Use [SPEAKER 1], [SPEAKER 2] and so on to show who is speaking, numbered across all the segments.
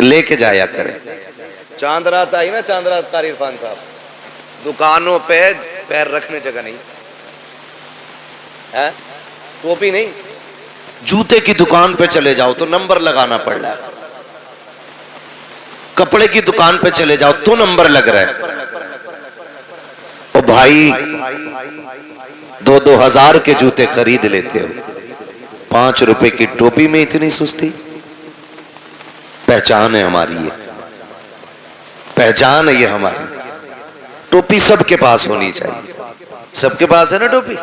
[SPEAKER 1] لے کے جایا کریں. چاند رات آئی نا, چاند رات قاری عرفان صاحب, دکانوں پہ پیر رکھنے جگہ نہیں, ٹوپی نہیں, جوتے کی دکان پہ چلے جاؤ تو نمبر لگانا پڑ رہا ہے, کپڑے کی دکان پہ چلے جاؤ تو نمبر لگ رہا ہے. او بھائی 2,000 کے جوتے خرید لیتے ہو, 5 روپے کی ٹوپی میں اتنی سستی. پہچان ہے ہماری, یہ پہچان ہے یہ ہماری. ٹوپی سب کے پاس ہونی چاہیے. سب کے پاس ہے نا ٹوپی؟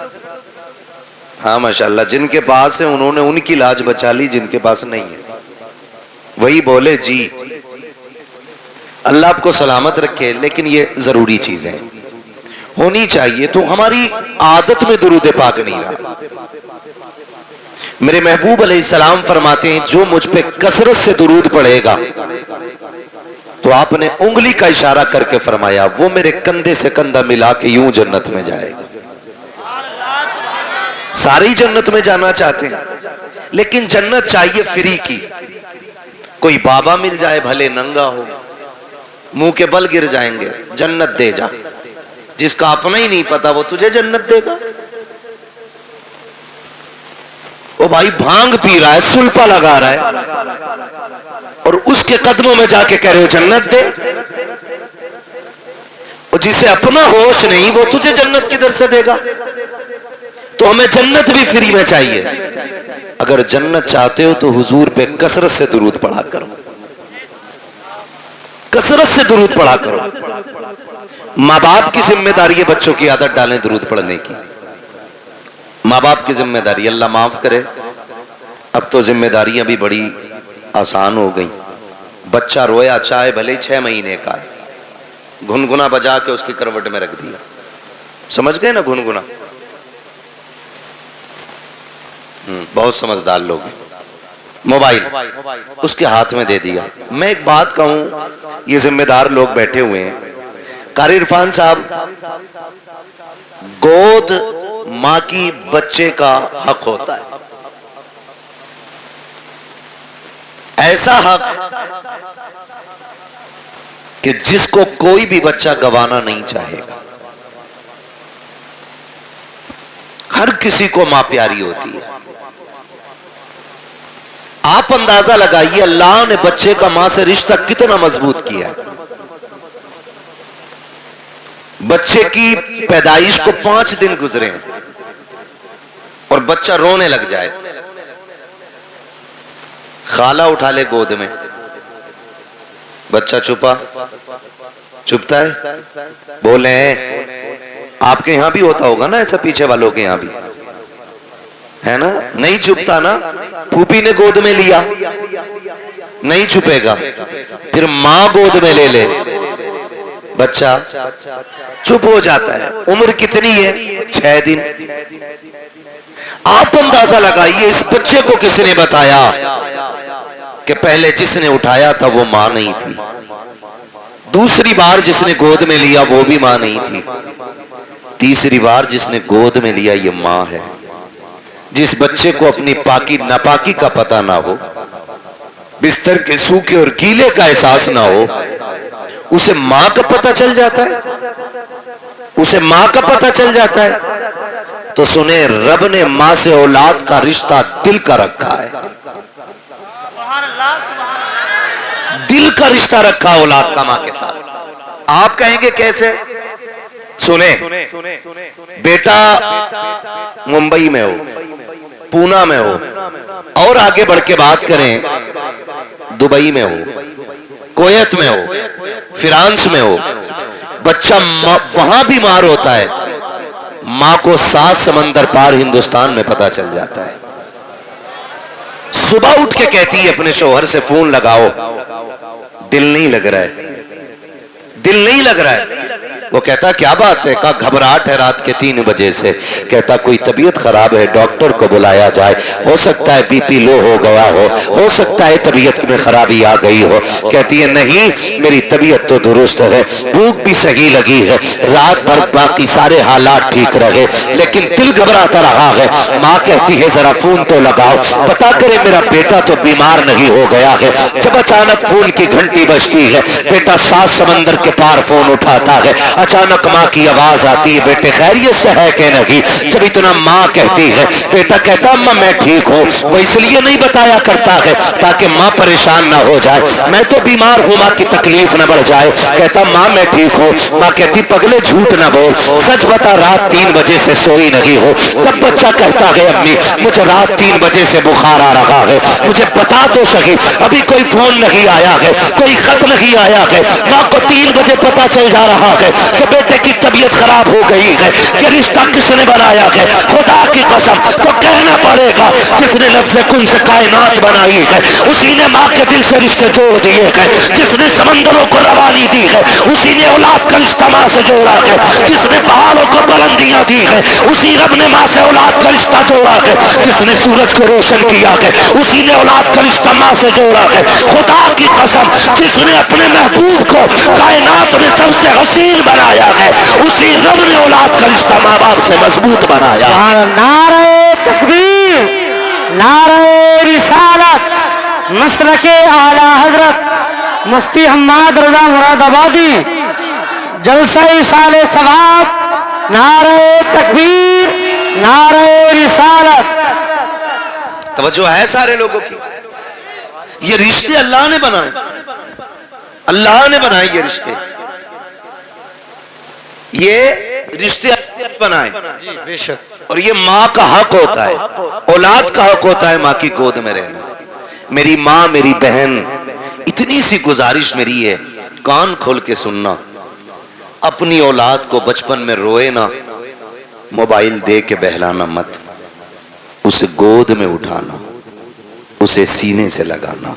[SPEAKER 1] ہاں ماشاءاللہ, جن کے پاس ہے انہوں نے ان کی لاج بچا لی, جن کے پاس نہیں ہے وہی بولے جی اللہ آپ کو سلامت رکھے. لیکن یہ ضروری چیزیں ہونی چاہیے. تو ہماری عادت میں درود پاک نہیں رہا. میرے محبوب علیہ السلام فرماتے ہیں جو مجھ پہ کثرت سے درود پڑھے گا, تو آپ نے انگلی کا اشارہ کر کے فرمایا وہ میرے کندھے سے کندھا ملا کے یوں جنت میں جائے گا. ساری جنت میں جانا چاہتے ہیں, لیکن جنت چاہیے فری کی. کوئی بابا مل جائے بھلے ننگا ہو, منہ کے بل گر جائیں گے, جنت دے جا. جس کا اپنا ہی نہیں پتا وہ تجھے جنت دے گا. وہ بھائی بھانگ پی رہا ہے, سلپا لگا رہا ہے, اور اس کے قدموں میں جا کے کہہ رہے ہو جنت دے. اور جسے اپنا ہوش نہیں وہ تجھے جنت کدھر سے دے گا؟ تو ہمیں جنت بھی فری میں چاہیے. اگر جنت چاہتے ہو تو حضور پہ کثرت سے درود پڑھا کرو, کثرت سے درود پڑھا کرو. ماں باپ کی ذمہ داری ہے بچوں کی عادت ڈالیں درود پڑھنے کی. ماں باپ کی ذمہ داری, اللہ معاف کرے اب تو ذمہ داریاں بھی بڑی آسان ہو گئی. بچہ رویا چاہے بھلے 6 مہینے کا ہے, گنگنا بجا کے اس کی کروٹ میں رکھ دیا. سمجھ گئے نا گنگنا؟ بہت سمجھدار لوگ ہیں. موبائل اس کے ہاتھ میں دے دیا. میں ایک بات کہوں, یہ ذمہ دار لوگ بیٹھے ہوئے ہیں. قاری عرفان صاحب, گود ماں کی بچے کا حق ہوتا ہے, ایسا حق کہ جس کو کوئی بھی بچہ گوانا نہیں چاہے گا. ہر کسی کو ماں پیاری ہوتی ہے. آپ اندازہ لگائیے اللہ نے بچے کا ماں سے رشتہ کتنا مضبوط کیا ہے. بچے کی پیدائش کو 5 دن گزرے اور بچہ رونے لگ جائے, خالہ اٹھا لے گود میں, بچہ چپتا ہے. بولے آپ کے یہاں بھی ہوتا ہوگا نا ایسا, پیچھے والوں کے یہاں بھی ہے نا, نہیں چپتا نا. پھوپھی نے گود میں لیا نہیں چھپے گا, پھر ماں گود میں لے لے بچہ چپ ہو جاتا ہے. عمر کتنی ہے؟ 6 دن. آپ اندازہ لگائیے اس بچے کو کس نے بتایا کہ پہلے جس نے اٹھایا تھا وہ ماں نہیں تھی, دوسری بار جس نے گود میں لیا وہ بھی ماں نہیں تھی, تیسری بار جس نے گود میں لیا یہ ماں ہے. جس بچے کو اپنی پاکی ناپاکی کا پتہ نہ ہو, بستر کے سوکھے اور گیلے کا احساس نہ ہو, اسے ماں کا پتہ چل جاتا ہے, اسے ماں کا پتہ چل جاتا ہے. تو سنیں رب نے ماں سے اولاد کا رشتہ دل کا رکھا ہے, دل کا رشتہ رکھا اولاد کا ماں کے ساتھ. آپ کہیں گے کیسے؟ سنیں, بیٹا ممبئی میں ہو, پونا میں ہو, اور آگے بڑھ کے بات کریں دبئی میں ہو, کویت میں ہو, فرانس میں ہو, بچہ وہاں بیمار ہوتا ہے, ماں کو 7 سمندر پار ہندوستان میں پتہ چل جاتا ہے. صبح اٹھ کے کہتی ہے اپنے شوہر سے فون لگاؤ, دل نہیں لگ رہا ہے, دل نہیں لگ رہا ہے. وہ کہتا کیا بات ہے؟ کہا گھبراہٹ ہے رات کے 3 بجے سے. کہتا کوئی طبیعت خراب ہے، ڈاکٹر کو بلایا جائے، ہو سکتا ہے بی پی لو ہو گیا ہو سکتا ہے طبیعت میں خرابی آ گئی ہو. کہتی ہے نہیں، میری طبیعت تو درست ہے، بھوک بھی صحیح لگی ہے، رات بھر باقی سارے حالات ٹھیک رہے، لیکن دل گھبراتا رہا ہے. ماں کہتی ہے ذرا فون تو لگاؤ، پتا کرے میرا بیٹا تو بیمار نہیں ہو گیا ہے. جب اچانک فون کی گھنٹی بجتی ہے، بیٹا 7 سمندر کے پار فون اٹھاتا ہے. اچانک ماں کی آواز آتی ہے، بیٹے خیریت سے ہے کہ نہیں؟ جب اتنا ماں کہتی ہے، بیٹا کہتا اماں میں ٹھیک ہوں. وہ اس لیے نہیں بتایا کرتا ہے تاکہ ماں پریشان نہ ہو جائے، میں تو بیمار ہوں ماں کی تکلیف نہ بڑھ جائے. کہتا ماں میں ٹھیک ہوں. ماں کہتی پگلے جھوٹ نہ بول، سچ بتا رات 3 بجے سے سوئی نہیں ہو. تب بچہ کہتا ہے امی مجھے رات 3 بجے سے بخار آ رہا ہے، مجھے بتا تو صحیح، ابھی کوئی فون نہیں آیا ہے، کوئی خط نہیں آیا ہے. ماں کو 3 بجے پتا چل جا رہا ہے کہ بیٹے کی طبیعت خراب ہو گئی ہے. یہ رشتہ کس نے بنایا ہے؟ خدا کی قسم تو کہنا پڑے گا جس نے لفظ کن سے کائنات بنائی ہے اسی نے ماں کے دل سے رشتے جوڑ دیے ہیں. جس نے سمندروں کو روانی دی ہے اسی نے اولاد کا رشتہ ماں سے جوڑا ہے. جس نے پہاڑوں کو بلندیاں دی ہے اسی رب نے ماں سے اولاد کا رشتہ جوڑا ہے. جس نے سورج کو روشن کیا ہے اسی نے اولاد کا رشتہ ماں سے جوڑا ہے. خدا کی قسم جس نے اپنے محبوب کو کائنات میں سب سے حسین بنایا ہے اسی رب نے اولاد کا رشتہ ماں باپ سے مضبوط بنایا.
[SPEAKER 2] نعرہ تکبیر، نعرہ رسالت، مسلک اعلی حضرت مفتی حماد رضا مراد آبادی، جلسہ ایصال ثواب، نعرہ تکبیر، نعرہ رسالت.
[SPEAKER 1] توجہ ہے سارے لوگوں کی؟ یہ رشتے اللہ نے بنائے، اللہ نے بنائے یہ رشتے، یہ رشتے بنائے. اور یہ ماں کا حق ہوتا ہے، اولاد کا حق ہوتا ہے ماں کی گود میں رہنا. میری ماں میری بہن، اتنی سی گزارش میری ہے، کان کھول کے سننا. اپنی اولاد کو بچپن میں روئے نا، موبائل دے کے بہلانا مت، اسے گود میں اٹھانا، اسے سینے سے لگانا،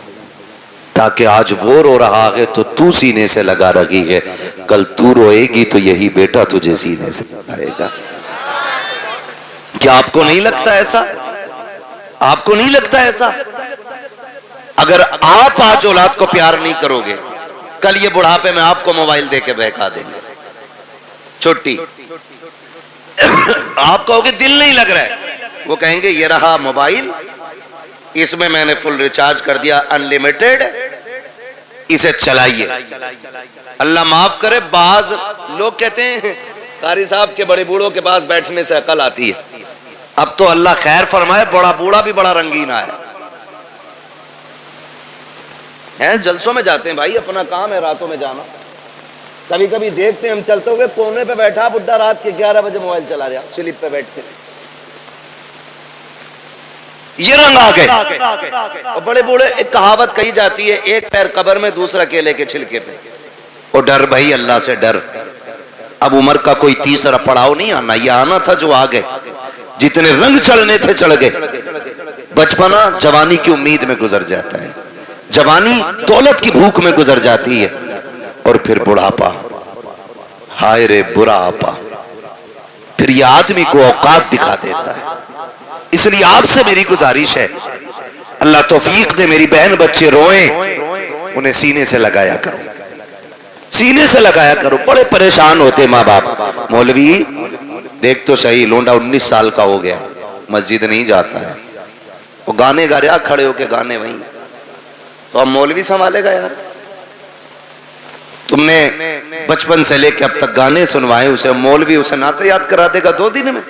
[SPEAKER 1] تاکہ آج وہ رو رہا ہے تو تو سینے سے لگا رہی ہے، کل تو روئے گی تو یہی بیٹا تجھے سینے سے لگائے گا. کیا آپ کو نہیں لگتا ایسا؟ آپ کو نہیں لگتا ایسا؟ اگر آپ آج اولاد کو پیار نہیں کرو گے، کل یہ بڑھاپے میں آپ کو موبائل دے کے بہکا دیں گے. چھٹی آپ کہو گے دل نہیں لگ رہا ہے، وہ کہیں گے یہ رہا موبائل، اس میں میں نے فل ریچارج کر دیا انلیمیٹڈ، اسے چلائیے. اللہ معاف کرے، بعض لوگ کہتے ہیں قاری صاحب کے بڑے بوڑھوں کے پاس بیٹھنے سے عقل آتی ہے. اب تو اللہ خیر فرمائے، بڑا بوڑھا بھی بڑا رنگین ہے. جلسوں میں جاتے ہیں بھائی، اپنا کام ہے راتوں میں جانا. کبھی کبھی دیکھتے ہیں ہم چلتے ہوئے کونے پہ بیٹھا بڈھا رات کے 11 بجے موبائل چلا رہا سلپ پہ بیٹھ کے. یہ رنگ آ گئے. اور بڑے بوڑھے، ایک کہاوت کہی جاتی ہے، ایک پیر قبر میں دوسرا کیلے کے چھلکے پہ. اور ڈر بھائی، اللہ سے ڈر. اب عمر کا کوئی تیسرا پڑاؤ نہیں آنا، یہ آنا تھا جو آ گئے. جتنے رنگ چڑھنے تھے چڑھ گئے. بچپنا جوانی کی امید میں گزر جاتا ہے، جوانی دولت کی بھوک میں گزر جاتی ہے، اور پھر بڑھاپا، ہائے رے برا آپا، پھر یہ آدمی کو اوقات دکھا دیتا ہے. اس لیے آپ سے میری گزارش ہے، اللہ توفیق دے، میری بہن بچے روئیں انہیں سینے سے لگایا کرو، سینے سے لگایا کرو. بڑے پریشان ہوتے ماں باپ، مولوی دیکھ تو صحیح لونڈا 19 سال کا ہو گیا، مسجد نہیں جاتا ہے، وہ گانے گا رہا کھڑے ہو کے، گانے وہیں، تو اب مولوی سنبھالے گا یار؟ تم نے بچپن سے لے کے اب تک گانے سنوائے اسے، مولوی اسے نعت یاد کرا دے گا 2 دن میں؟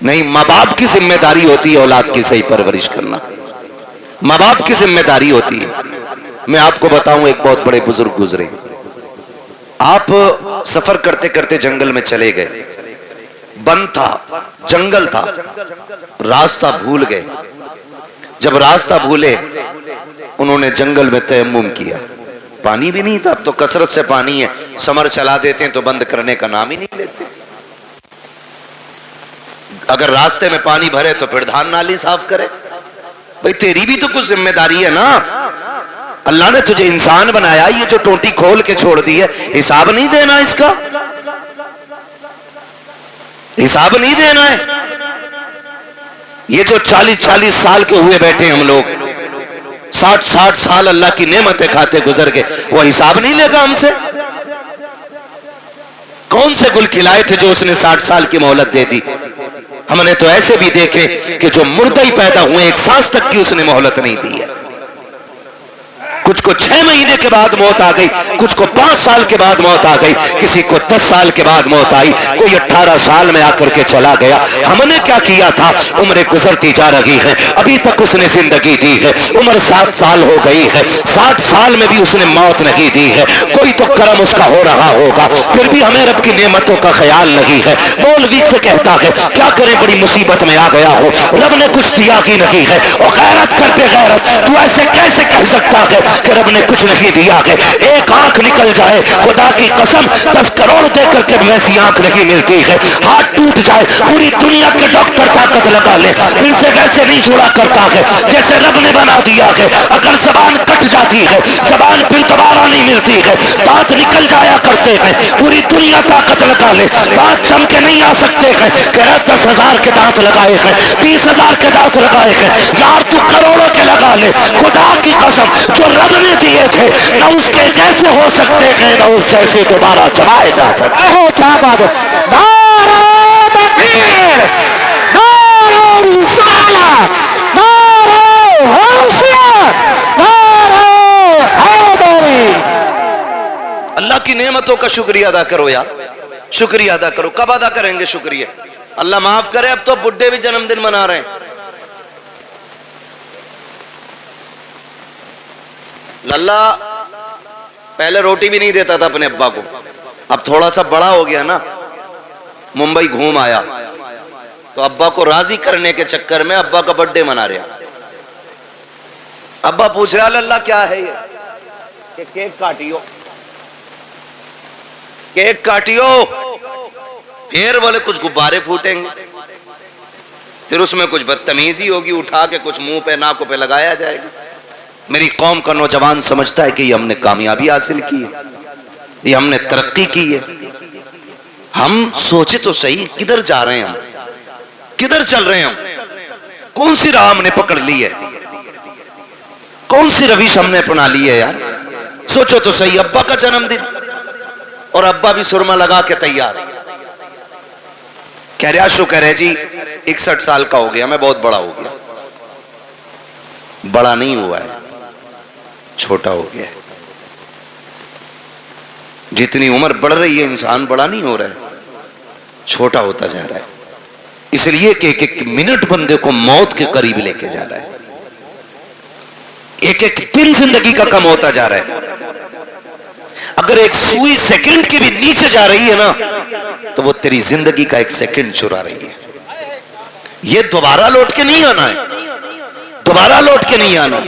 [SPEAKER 1] نہیں. ماں باپ کی ذمہ داری ہوتی ہے اولاد کی صحیح پرورش کرنا، ماں باپ کی ذمہ داری ہوتی ہے. میں آپ کو بتاؤں، ایک بہت بڑے بزرگ گزرے، آپ سفر کرتے کرتے جنگل میں چلے گئے، بند تھا، جنگل تھا، راستہ بھول گئے. جب راستہ بھولے انہوں نے جنگل میں تیمم کیا، پانی بھی نہیں تھا، اب تو کثرت سے پانی ہے، سمر چلا دیتے ہیں تو بند کرنے کا نام ہی نہیں لیتے. اگر راستے میں پانی بھرے تو پھر دھان نالی صاف کرے. بھئی تیری بھی تو کچھ ذمہ داری ہے نا. اللہ نے تجھے انسان بنایا, یہ جو ٹوٹی کھول کے چھوڑ دی ہے, حساب نہیں دینا اس کا, حساب نہیں دینا ہے. یہ جو 40 سال کے ہوئے بیٹھے ہم لوگ, 60 سال اللہ کی نعمتیں کھاتے گزر گئے, وہ حساب نہیں لے گا ہم سے؟ کون سے گل کھلائے تھے جو اس نے 60 سال کی مہلت دے دی؟ ہم نے تو ایسے بھی دیکھے کہ جو مردہ ہی پیدا ہوئے 1 سانس تک کی اس نے مہلت نہیں دی ہے. کچھ کو 6 مہینے کے بعد موت آ گئی, کچھ کو 5 سال کے بعد موت آ گئی, کسی کو 10 سال کے بعد موت آئی, کوئی 18 سال میں آ کر کے چلا گیا. ہم نے کیا کیا تھا؟ عمریں گزرتی جا رہی ہیں, ابھی تک اس نے زندگی دی ہے, عمر 7 سال ہو گئی ہے, 60 سال میں بھی اس نے موت نہیں دی ہے. کوئی تو کرم اس کا ہو رہا ہوگا, پھر بھی ہمیں رب کی نعمتوں کا خیال نہیں ہے. مولوی سے کہتا ہے کیا کریں بڑی مصیبت میں آ گیا ہو, رب نے کچھ دیا ہی نہیں ہے. اور غیرت کر پہ غیرت, تو ایسے کیسے کہہ سکتا ہے کہ رب نے کچھ نہیں دیا ہے؟ ایک آنکھ نکل جائے, خدا کی قسم 10 کروڑ دے کر کے ویسی آنکھ نہیں ملتی ہے. ہاتھ ٹوٹ جائے, پوری دنیا کے ڈاکٹر طاقت لگا لے, پھر سے ویسے نہیں چھوڑا کرتا ہے جیسے رب نے بنا دیا ہے. اگر زبان کٹ جاتی ہے, زبان پھر دوبارہ نہیں ملتی ہے, دانت نکل جایا کرتے ہیں, پوری دنیا طاقت لگا لے, دانت چم کے نہیں آ سکتے ہیں. کہ 10,000 کے دانت لگائے ہیں, 20,000 کے دانت لگائے ہیں, یار تو کروڑوں کے لگا لے. خدا کی قسم جو رب نے دیے تھے نہ اس کے جیسے ہو سکتے ہیں, نہ اس جیسے دوبارہ چلائے جا سکتے ہیں.
[SPEAKER 2] کیا بات ہے. نعرہ تکبیر, نعرہ رسالت, نعرہ حیثیت, نعرہ حیدری.
[SPEAKER 1] اللہ کی نعمتوں کا شکریہ ادا کرو یار, شکریہ ادا کرو. کب ادا کریں گے شکریہ؟ اللہ معاف کرے, اب تو بڈھے بھی جنم دن منا رہے ہیں. للہ پہلے روٹی بھی نہیں دیتا تھا اپنے ابا کو, اب تھوڑا سا بڑا ہو گیا نا, ممبئی گھوم آیا تو ابا کو راضی کرنے کے چکر میں ابا کا برتھ ڈے منا رہا. ابا پوچھ رہا للہ کیا ہے یہ, کہ کیک کاٹیو, کیک کاٹیو. پھر بولے کچھ غبارے پھوٹیں گے, پھر اس میں کچھ بدتمیزی ہوگی, اٹھا کے کچھ منہ پہ ناکوں پہ لگایا جائے گا. میری قوم کا نوجوان سمجھتا ہے کہ یہ ہم نے کامیابی حاصل کی ہے, یہ ہم نے ترقی کی ہے. ہم سوچے تو صحیح, کدھر جا رہے ہیں ہم, کدھر چل رہے ہیں ہم, کون سی راہ ہم نے پکڑ لی ہے, کون سی روش ہم نے اپنا لی ہے یار. سوچو تو صحیح, ابا کا جنم دن اور ابا بھی سرما لگا کے تیار, کہہ رہا شکر ہے جی 61 سال کا ہو گیا, میں بہت بڑا ہو گیا. بڑا نہیں ہوا ہے, چھوٹا ہو گیا ہے. جتنی عمر بڑھ رہی ہے انسان بڑا نہیں ہو رہا ہے, چھوٹا ہوتا جا رہا ہے. اس لیے کہ ایک منٹ بندے کو موت کے قریب لے کے جا رہا ہے, ایک دن زندگی کا کم ہوتا جا رہا ہے. اگر ایک سوئی سیکنڈ کی بھی نیچے جا رہی ہے نا, تو وہ تیری زندگی کا 1 سیکنڈ چرا رہی ہے. یہ دوبارہ لوٹ کے نہیں آنا ہے, دوبارہ لوٹ کے نہیں آنا.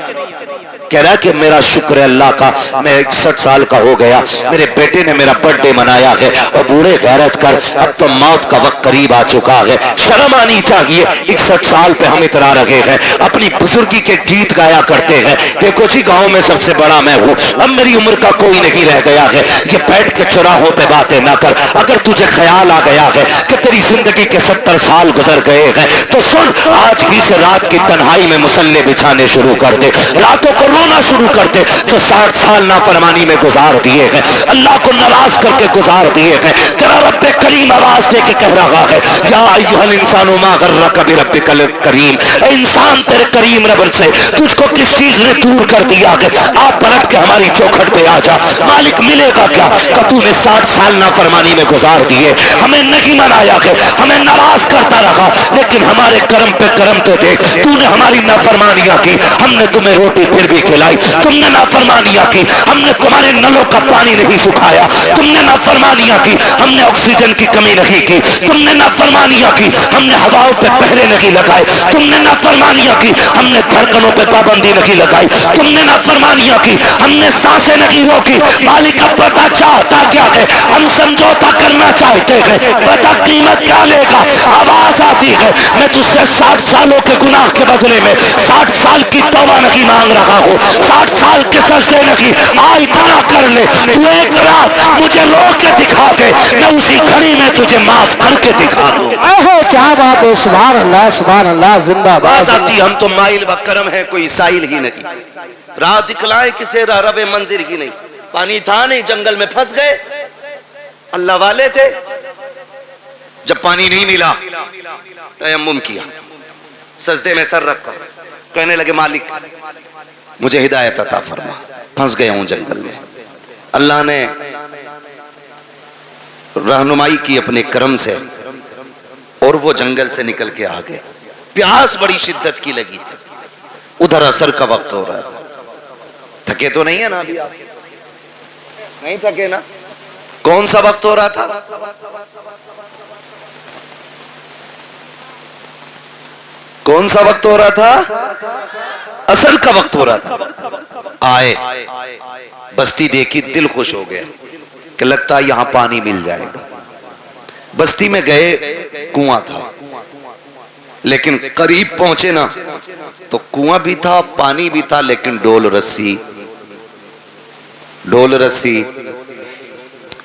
[SPEAKER 1] کہہ رہا کہ میرا شکر ہے اللہ کا, میں 61 سال کا ہو گیا, میرے بیٹے نے میرا برتھ ڈے منایا ہے, اور بوڑھے غیرت کر, اب تو موت کا وقت قریب آ چکا ہے, شرم آنی چاہیے. 61 سال پہ ہم اترا رہے ہیں, اپنی بزرگی کے گیت گایا کرتے ہیں, دیکھو جی گاؤں میں سب سے بڑا میں ہوں, اب میری عمر کا کوئی نہیں رہ گیا ہے. یہ بیٹھ کے چوراہوں پہ باتیں نہ کر. اگر تجھے خیال آ گیا ہے کہ تیری زندگی کے 70 سال گزر گئے ہیں, تو سن, آج ہی سے رات کی تنہائی میں مسلے بچھانے شروع کر دے, راتوں کو رونا شروع کر دے. جو 60 سال نافرمانی میں گزار دیے ہیں, اللہ کو ناراض کر کے گزار دیے ہیں, تیرا رب کریم آواز دے کے کہہ رہا ہے, یا ایھا الانسان ما غرک بربک الکریم. انسان تیرے کریم رب سے تجھ کو کس چیز نے دور کر دیا ہے؟ آپ پلٹ کے ہماری چوکھٹ پہ آ جا. مالک ملے گا کیا کہ تو نے 60 سال نافرمانی میں گزار دیے, ہمیں نہیں منایا ہے, ہمیں ناراض کرتا رہا, لیکن ہمارے کرم پہ کرم تو دیکھ. تو نے ہماری نافرمانیاں کی, ہم نے تمہیں روٹی پھر بھی کھلائی. تم نے نافرمانیاں کی, ہم نے تمہارے نلوں کا پانی نہیں سکھایا. تم نے نافرمانیاں کی, ہم نے آکسیجن کی کمی نہیں کی. تم نے نافرمانیاں کی, ہم نے ہواؤں پہ پہرے نہیں لگائے. تم نے نافرمانیاں کی, ہم نے دھڑکنوں پہ پابندی نہیں لگائی. تم نے نافرمانیاں کی, ہم نے سانسیں نہیں روکی. مالک اب بتا چاہتا کیا ہے؟ ہم سمجھوتا کرنا چاہتے ہیں, بتا قیمت کیا لے گا؟ آواز آتی ہے, میں تجھ سے 60 سالوں کے گناہ کے بدلے میں 60 سال کی توبہ نہیں مانگ رہا ہوں,
[SPEAKER 2] ہو 60 سال کے سجدے لگی آئی بنا کر لے تو ایک رات مجھے رو کے دکھا دے میں اسی گھڑی میں تجھے معاف کر کے دکھا دوں
[SPEAKER 3] کیا بات ہے سبحان اللہ زندہ باد
[SPEAKER 1] آتی ہم تو مائل بکرم ہیں کوئی سائل ہی نہیں راہ دکھلائے کسے راہ رب منزل ہی نہیں پانی تھا نہیں جنگل میں پھنس گئے اللہ والے تھے جب پانی نہیں ملا تیمم کیا سجدے میں سر رکھا کہنے لگے مالک مجھے ہدایت عطا فرما پھنس گیا ہوں جنگل میں اللہ نے رہنمائی کی اپنے کرم سے اور وہ جنگل سے نکل کے آ گئے پیاس بڑی شدت کی لگی تھی ادھر عصر کا وقت ہو رہا تھا تھکے تو نہیں ہے نا ابھی آپ نہیں تھکے نا کون سا وقت ہو رہا تھا کون سا وقت ہو رہا تھا عصر کا وقت ہو رہا تھا آئے بستی دیکھی دل خوش ہو گیا کہ لگتا ہے یہاں پانی مل جائے گا بستی میں گئے کنواں تھا لیکن قریب پہنچے نا تو کنواں بھی تھا پانی بھی تھا لیکن ڈول رسی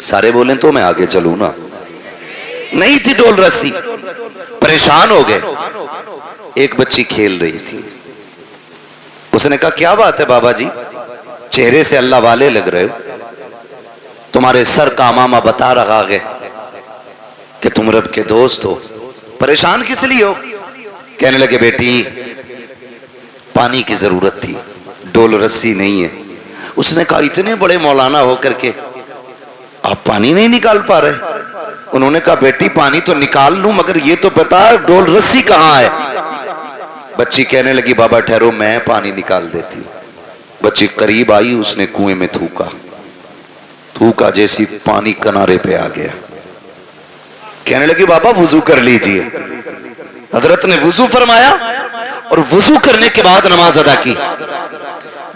[SPEAKER 1] سارے بولیں تو میں آگے چلوں نا نہیں تھی ڈول رسی پریشان ہو گئے ایک بچی کھیل رہی تھی اس نے کہا کیا بات ہے بابا جی چہرے سے اللہ والے لگ رہے ہو تمہارے سر کا ماما بتا رہا ہے کہ تم رب کے دوست ہو پریشان کس لیے ہو کہنے لگے بیٹی پانی کی ضرورت تھی ڈول رسی نہیں ہے اس نے کہا اتنے بڑے مولانا ہو کر کے آپ پانی نہیں نکال پا رہے انہوں نے کہا بیٹی پانی تو نکال لوں مگر یہ تو بتا ڈول رسی کہاں ہے بچی کہنے لگی بابا ٹھہرو میں پانی نکال دیتی بچی قریب آئی اس نے کنویں میں تھوکا جیسی پانی کنارے پہ آ گیا کہنے لگی بابا وضو کر لیجئے حضرت نے وضو فرمایا اور وضو کرنے کے بعد نماز ادا کی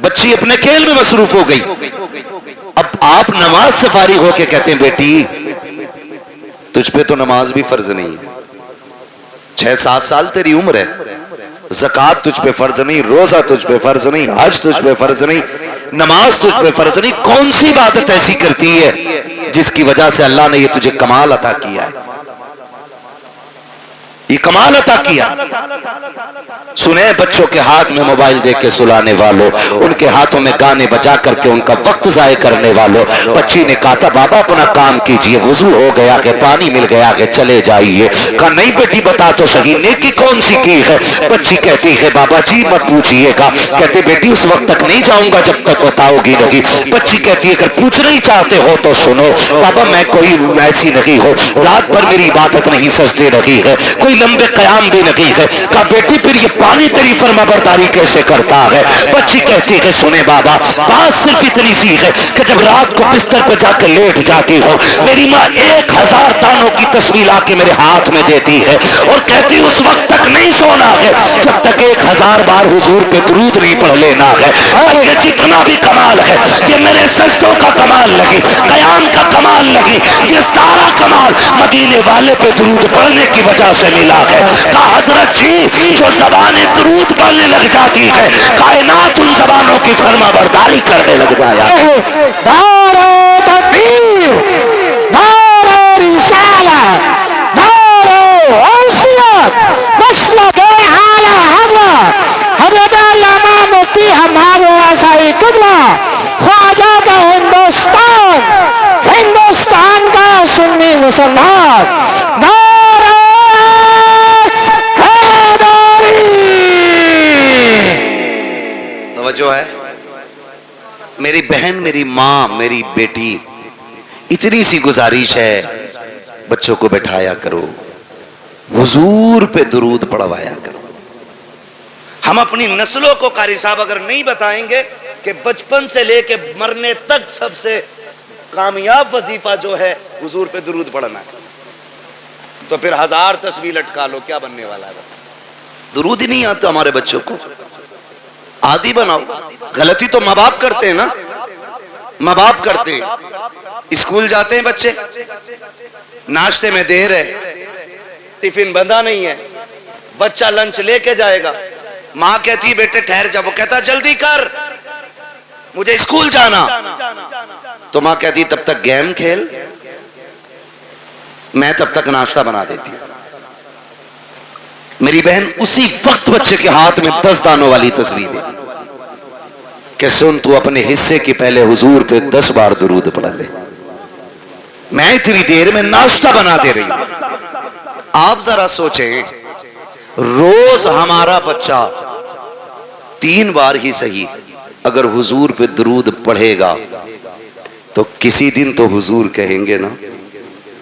[SPEAKER 1] بچی اپنے کھیل میں مصروف ہو گئی اب آپ نماز سے فارغ ہو کے کہتے ہیں بیٹی تجھ پہ تو نماز بھی فرض نہیں ہے 6-7 سال تیری عمر ہے زکوٰۃ تجھ پہ فرض نہیں روزہ تجھ پہ فرض نہیں حج تجھ پہ فرض نہیں نماز تجھ پہ فرض نہیں کون سی عبادت ایسی کرتی ہے جس کی وجہ سے اللہ نے یہ تجھے کمال عطا کیا ہے یہ کمال عطا کیا سنیں بچوں کے ہاتھ میں موبائل دے کے سلانے والوں ان کے ہاتھوں میں گانے بجا کر کے ان کا وقت ضائع کرنے والوں بچی نے کہا تھا بابا اپنا کام کیجئے وضو ہو گیا کہ پانی مل گیا کہ چلے جائیے کہا نہیں بیٹی بتا تو صحیح نیکی کون سی کی ہے بچی کہتی ہے بابا جی مت پوچھئے گا کہتے بیٹی اس وقت تک نہیں جاؤں گا جب تک بتاؤ گی نہیں بچی کہتی ہے اگر پوچھنا ہی چاہتے ہو تو سنو بابا میں کوئی ایسی نہیں ہو رات بھر میری عبادت نہیں سجدے نہیں ہے کوئی لمبے قیام بھی نہیں ہے کہا بیٹی پھر یہ پانی تیری فرما برداری کیسے کرتا ہے بچی کہتی ہے سنے بابا بات صرف اتنی سی ہے کہ جب رات کو بستر پہ جا کے لیٹ جاتی ہو میری ماں 1000 دانوں کی تصویر آ کے میرے ہاتھ میں دیتی ہے اور کہتی اس وقت تک نہیں سونا ہے جب تک 1000 بار حضور پہ درود نہیں پڑھ لینا ہے اور یہ جتنا بھی کمال ہے یہ میرے سجدوں کا کمال لگی قیام کا کمال لگی یہ سارا کمال مدینے والے پہ درود پڑھنے کی وجہ سے ملا ہے کہا حضرت جی جو زبانیں درود پڑھنے لگ جاتی ہے کائنات ان زبانوں کی فرما برداری کرنے لگ جایا
[SPEAKER 3] نعرہ تکبیر نعرہ رسالت نعرہ حیثیت مسلک اعلی حضرت علامہ مفتی ہمارے آسائی قبلہ خواجہ کا ہندوستان کا سنی مسلمان نعرہ
[SPEAKER 1] توجہ ہے میری بہن میری ماں میری بیٹی اتنی سی گزارش ہے بچوں کو بٹھایا کرو حضور پہ درود پڑھوایا کرو ہم اپنی نسلوں کو قاری صاحب اگر نہیں بتائیں گے کہ بچپن سے لے کے مرنے تک سب سے کامیاب وظیفہ جو ہے حضور پہ درود پڑھنا ہے تو پھر 1000 تسبیح لٹکا لو کیا بننے والا ہے درود ہی نہیں آتا ہمارے بچوں کو عادی بناؤ غلطی تو ماں باپ کرتے ہیں نا ماں باپ کرتے ہیں اسکول جاتے ہیں بچے ناشتے میں دیر ہے ٹفن بندھا نہیں ہے بچہ لنچ لے کے جائے گا ماں کہتی ہے بیٹے ٹھہر جا وہ کہتا جلدی کر مجھے اسکول جانا، تو ماں کہتی تب تک گیم کھیل، میں تب تک ناشتہ بنا دیتی. میری بہن اسی وقت بچے کے ہاتھ میں 10 دانوں والی تصویر ہے کہ سن تو اپنے حصے کی پہلے حضور پہ 10 بار درود پڑھ لے. میں اتنی دیر میں ناشتہ بنا دے رہی ہوں. آپ ذرا سوچیں، روز ہمارا بچہ 3 بار ہی صحیح اگر حضور پہ درود پڑھے گا تو کسی دن تو حضور کہیں گے نا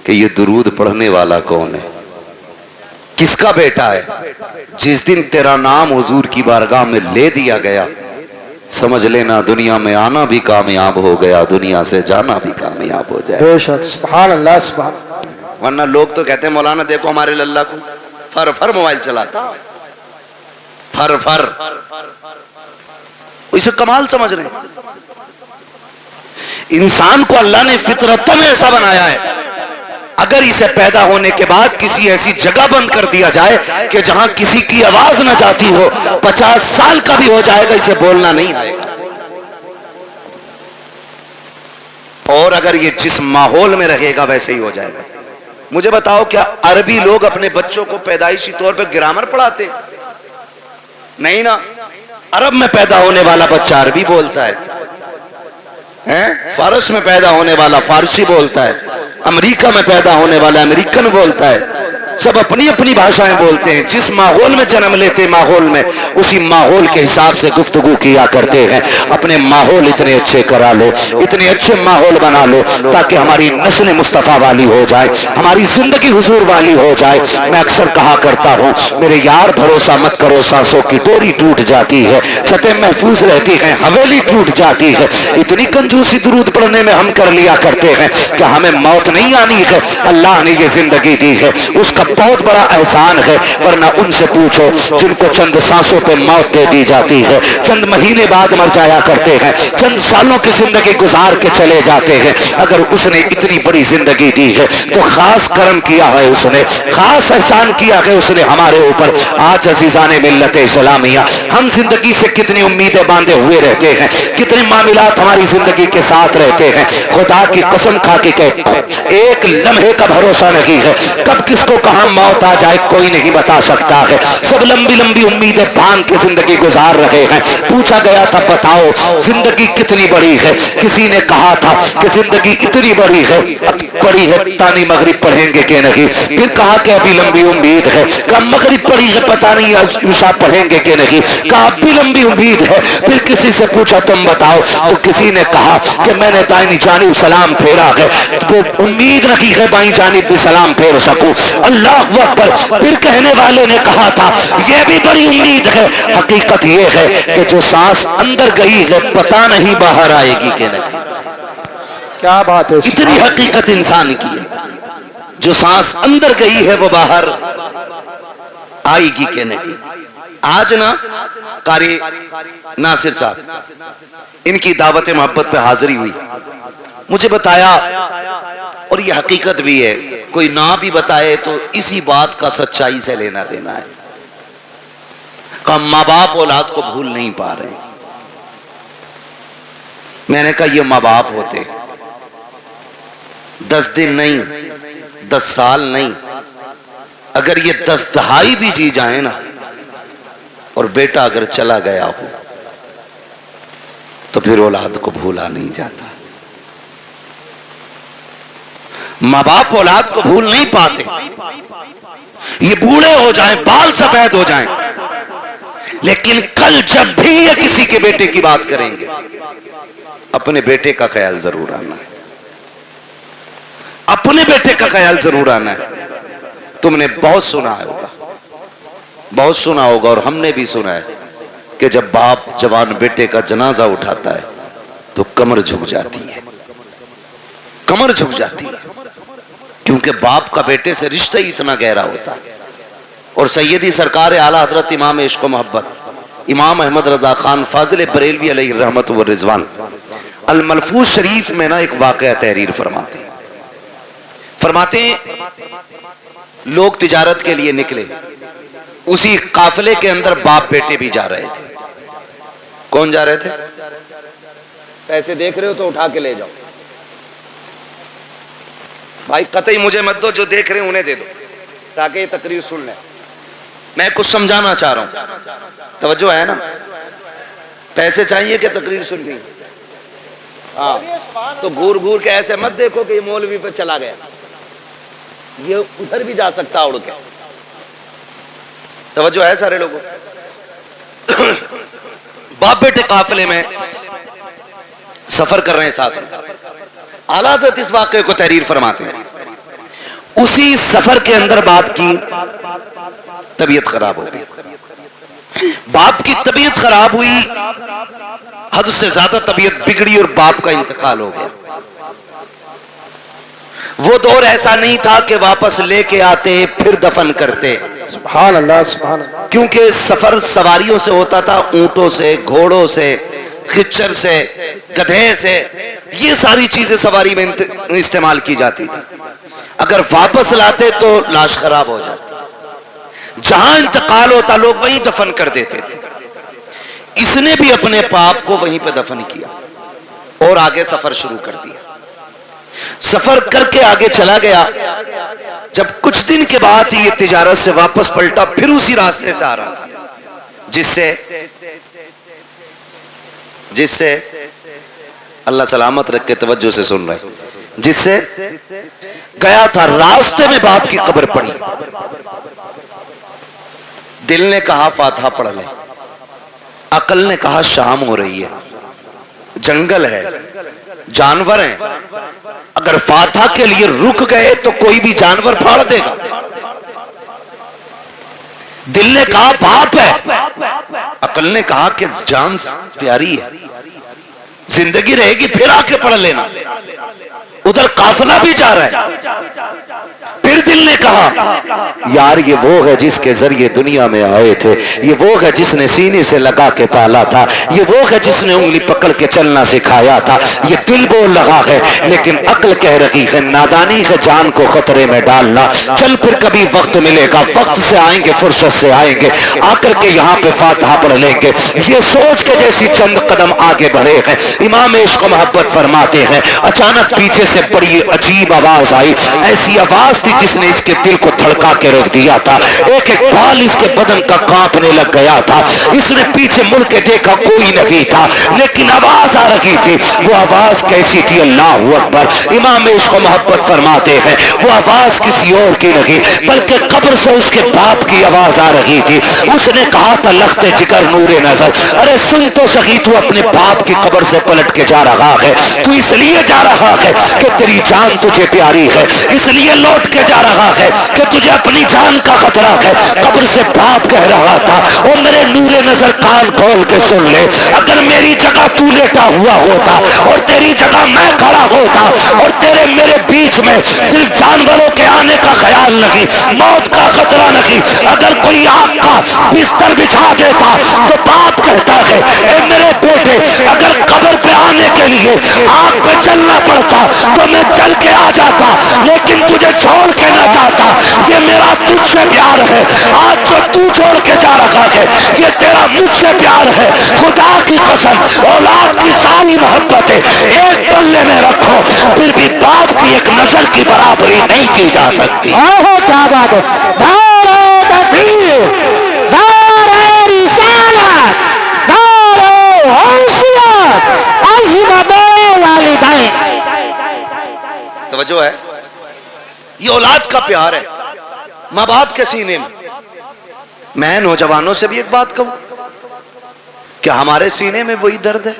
[SPEAKER 1] کہ یہ درود پڑھنے والا کون ہے، کس کا بیٹا ہے. جس دن تیرا نام حضور کی بارگاہ میں لے دیا گیا، سمجھ لینا دنیا میں آنا بھی کامیاب ہو گیا، دنیا سے جانا بھی کامیاب ہو جائے.
[SPEAKER 3] بے شک سبحان اللہ سبحان.
[SPEAKER 1] ورنہ لوگ تو کہتے ہیں مولانا دیکھو ہمارے للہ کو فر فر موبائل چلاتا، فر فر، اسے کمال سمجھ رہے ہیں. انسان کو اللہ نے فطرتاً ایسا بنایا ہے، اگر اسے پیدا ہونے کے بعد کسی ایسی جگہ بند کر دیا جائے کہ جہاں کسی کی آواز نہ جاتی ہو، 50 سال کا بھی ہو جائے گا اسے بولنا نہیں آئے گا. اور اگر یہ جس ماحول میں رہے گا ویسے ہی ہو جائے گا. مجھے بتاؤ کیا عربی لوگ اپنے بچوں کو پیدائشی طور پہ گرامر پڑھاتے؟ نہیں نا. عرب میں پیدا ہونے والا بچہ عربی بولتا ہے، فارس میں پیدا ہونے والا فارسی بولتا ہے، امریکہ میں پیدا ہونے والا امریکن بولتا ہے. سب اپنی اپنی بھاشائیں بولتے ہیں. جس ماحول میں جنم لیتے ماحول میں اسی ماحول کے حساب سے گفتگو کیا کرتے ہیں. اپنے ماحول اتنے اچھے کرا لو، اتنے اچھے ماحول بنا لو تاکہ ہماری نسل مصطفیٰ والی ہو جائے، ہماری زندگی حضور والی ہو جائے. میں اکثر کہا کرتا ہوں میرے یار بھروسہ مت کرو، سانسوں کی ڈوری ٹوٹ جاتی ہے، چھتیں محفوظ رہتی ہیں، حویلی ٹوٹ جاتی ہے. اتنی کنجوسی درود پڑھنے میں ہم کر لیا کرتے ہیں کہ ہمیں موت نہیں آنی ہے، اللہ نے یہ زندگی دی ہے اس کا بہت بڑا احسان ہے. ورنہ ان سے پوچھو جن کو چند سانسوں پہ موت دے دی جاتی ہے، چند مہینے بعد مر جایا کرتے ہیں، چند سالوں کی زندگی گزار کے چلے جاتے ہیں. اگر اس نے اتنی بڑی زندگی دی ہے تو خاص کرم کیا ہے، اس نے خاص احسان کیا ہے اس نے ہمارے اوپر. آج عزیزان ملت اسلامیہ ہم زندگی سے کتنی امیدیں باندھے ہوئے رہتے ہیں، کتنے معاملات ہماری زندگی کے ساتھ رہتے ہیں. خدا کی قسم کھا کے کہتا ہوں ایک لمحے کا بھروسہ نہیں ہے، کب کس کو کہاں موت آ جائے کوئی نہیں بتا سکتا ہے. سب لمبی لمبی امیدیں باندھ کے زندگی گزار رہے ہیں. پوچھا گیا تھا بتاؤ زندگی کتنی بڑی ہے، کسی نے کہا تھا کہ زندگی اتنی بڑی ہے، پڑی ہے تانی مغرب پڑھیں گے کہ نہیں. پھر کہا کہ ابھی لمبی امید ہے، کہا مغرب پڑی ہے پتہ نہیں عشاء پڑھیں گے کہ نہیں. کہا ابھی لمبی امید ہے. پھر کسی سے پوچھا تم بتاؤ، تو کسی نے کہا کہ میں نے دائیں جانب سلام پھیرا ہے، تو امید رکھی ہے بائیں جانب بھی سلام پھیر سکوں. اللہ اکبر. پھر کہنے والے نے کہا تھا یہ بھی بڑی امید ہے. حقیقت یہ ہے کہ جو سانس اندر گئی ہے پتہ نہیں باہر آئے گی کہ نہیں.
[SPEAKER 3] کیا بات ہے.
[SPEAKER 1] اتنی حقیقت انسان کی ہے، جو سانس اندر گئی ہے وہ باہر آئے گی کہ نہیں. آج نا قاری ناصر صاحب ان کی دعوت محبت پہ حاضری ہوئی، مجھے بتایا اور یہ حقیقت بھی ہے، کوئی نہ بھی بتائے تو اسی بات کا سچائی سے لینا دینا ہے. کہا ماں باپ اولاد کو بھول نہیں پا رہے. میں نے کہا یہ ماں باپ ہوتے 10 دن نہیں 10 سال نہیں، اگر یہ 10 دہائی بھی جی جائیں نا اور بیٹا اگر چلا گیا ہو تو پھر اولاد کو بھولا نہیں جاتا. ماں باپ اولاد کو بھول نہیں پاتے. یہ بوڑھے ہو جائیں، بال سفید ہو جائیں، لیکن کل جب بھی یہ کسی کے بیٹے کی بات کریں گے اپنے بیٹے کا خیال ضرور آنا ہے، اپنے بیٹے کا خیال ضرور آنا ہے. تم نے بہت سنا ہوگا، بہت سنا ہوگا اور ہم نے بھی سنا ہے کہ جب باپ جوان بیٹے کا جنازہ اٹھاتا ہے تو کمر جھک جاتی ہے، کمر جھک جاتی ہے، کیونکہ باپ کا بیٹے سے رشتہ ہی اتنا گہرا ہوتا ہے. اور سیدی سرکار اعلیٰ حضرت امام عشق و محبت امام احمد رضا خان فاضل بریلوی علیہ الرحمت و رضوان الملفوظ شریف میں نا ایک واقعہ تحریر فرماتے ہیں لوگ تجارت کے لیے نکلے، اسی قافلے کے اندر باپ بیٹے بھی جا رہے تھے. کون جا رہے تھے؟ پیسے دیکھ رہے ہو تو اٹھا کے لے جاؤ بھائی، قطعی مجھے مت دو، جو دیکھ رہے ہیں انہیں دے دو تاکہ یہ تقریر سن لیں. میں کچھ سمجھانا چاہ رہا ہوں، توجہ ہے نا؟ پیسے چاہیے کہ تقریر سن رہی؟ ہاں، تو گور گور کے ایسے مت دیکھو کہ یہ مولوی پہ چلا گیا، یہ ادھر بھی جا سکتا اڑ کے. توجہ ہے سارے لوگوں؟ باپ بیٹے قافلے میں سفر کر رہے ہیں ساتھ میں. اعلیٰ حضرت اس واقعے کو تحریر فرماتے ہیں. اسی سفر کے اندر باپ کی طبیعت خراب ہو گئی. باپ کی طبیعت خراب ہوئی، حد سے زیادہ طبیعت بگڑی اور باپ کا انتقال ہو گیا. وہ دور ایسا نہیں تھا کہ واپس لے کے آتے پھر دفن کرتے،
[SPEAKER 3] سبحان اللہ سبحان اللہ.
[SPEAKER 1] کیونکہ سفر سواریوں سے ہوتا تھا، اونٹوں سے، گھوڑوں سے، خچر سے، گدھے سے، یہ ساری چیزیں سواری میں استعمال کی جاتی تھی. اگر واپس لاتے تو لاش خراب ہو جاتی. جہاں انتقال ہوتا لوگ وہیں دفن کر دیتے تھے. اس نے بھی اپنے باپ کو وہیں پہ دفن کیا اور آگے سفر شروع کر دیا. سفر کر کے آگے چلا گیا. جب کچھ دن کے بعد یہ تجارت سے واپس پلٹا، پھر اسی راستے سے آ رہا تھا جس سے اللہ سلامت رکھ کے توجہ سے سن رہے، جس سے گیا تھا. راستے میں باپ کی قبر پڑی. دل نے کہا فاتحہ پڑھ لے، عقل نے کہا شام ہو رہی ہے، جنگل ہے، جانور ہیں، اگر فاتحہ کے لیے رک گئے تو کوئی بھی جانور پھاڑ دے گا. دل نے کہا باپ ہے، عقل نے کہا کہ جان پیاری ہے، زندگی رہے گی پھر آ کے پڑھ لینا، ادھر قافلہ بھی جا رہا ہے. پھر دل نے کہا یار یہ وہ ہے جس کے ذریعے دنیا میں آئے تھے، یہ وہ ہے جس نے سینے سے لگا کے پالا تھا، یہ وہ ہے جس نے انگلی پکڑ کے چلنا سکھایا تھا. یہ دل بول رہا ہے لیکن عقل کہہ رہی ہے نادانی ہے جان کو خطرے میں ڈالنا. چل پھر کبھی وقت ملے گا، وقت سے آئیں گے، فرصت سے آئیں گے، آ کر کے یہاں پہ فاتحہ پڑھ لیں گے. یہ سوچ کے جیسی چند قدم آگے بڑھے ہیں، امام عشق و محبت فرماتے ہیں اچانک پیچھے سے بڑی عجیب آواز آئی. ایسی آواز تھی جس نے اس کے دل کو دھڑکا کے رکھ دیا تھا. ایک ایک بال اس کے بدن کا کانپنے لگ گیا تھا. اس نے پیچھے مڑ کے دیکھا، کوئی نہیں تھا، لیکن آواز آ رہی تھی. وہ آواز کیسی تھی؟ اللہ اکبر. امام عشق و محبت فرماتے ہیں وہ آواز کسی اور کی نہیں بلکہ قبر سے اس کے باپ کی آواز آ رہی تھی. اس نے کہا تھا لخت جگر نور نظر، ارے سن تو سہی، تو اپنے باپ کی قبر سے پلٹ کے جا رہا ہے. تو اس لیے جا رہا ہے کہ تیری جان تجھے پیاری ہے، اس لیے لوٹ کے جا رہا ہے کہ تجھے اپنی جان کا خطرہ ہے. قبر سے باپ کہہ رہا تھا او میرے نور نظر کان کھول کے سن لے، اگر میری جگہ تو لیٹا ہوا ہوتا اور تیری جگہ میں کھڑا ہوتا اور تیرے میرے بیچ میں صرف جانوروں کے آنے کا خیال نہیں، موت کا خطرہ نہیں، اگر کوئی آگ کا بستر بچھا دیتا تو باپ کہتا ہے اے میرے بیٹے اگر قبر پہ آنے کے لیے آگ پہ چلنا پڑتا تو میں چل کے آ جاتا، لیکن تجھے چھوڑ کے نہ جاتا. یہ میرا تجھ سے پیار ہے. آج جو تو چھوڑ کے جا رہا ہے یہ تیرا مجھ سے پیار ہے. خدا کی قسم اولاد کی ساری محبتیں ایک پلے میں رکھو، پھر بھی باپ کی ایک نظر کی برابری نہیں کی جا سکتی.
[SPEAKER 3] آہو کیا بات ہے. دار تکبیر، دار رسالت، دار حیثیت، عظمت والدین.
[SPEAKER 1] توجہ ہے، یہ اولاد کا پیار ہے ماں باپ کے سینے میں. میں نوجوانوں سے بھی ایک بات کہوں کہ ہمارے سینے میں وہی درد ہے،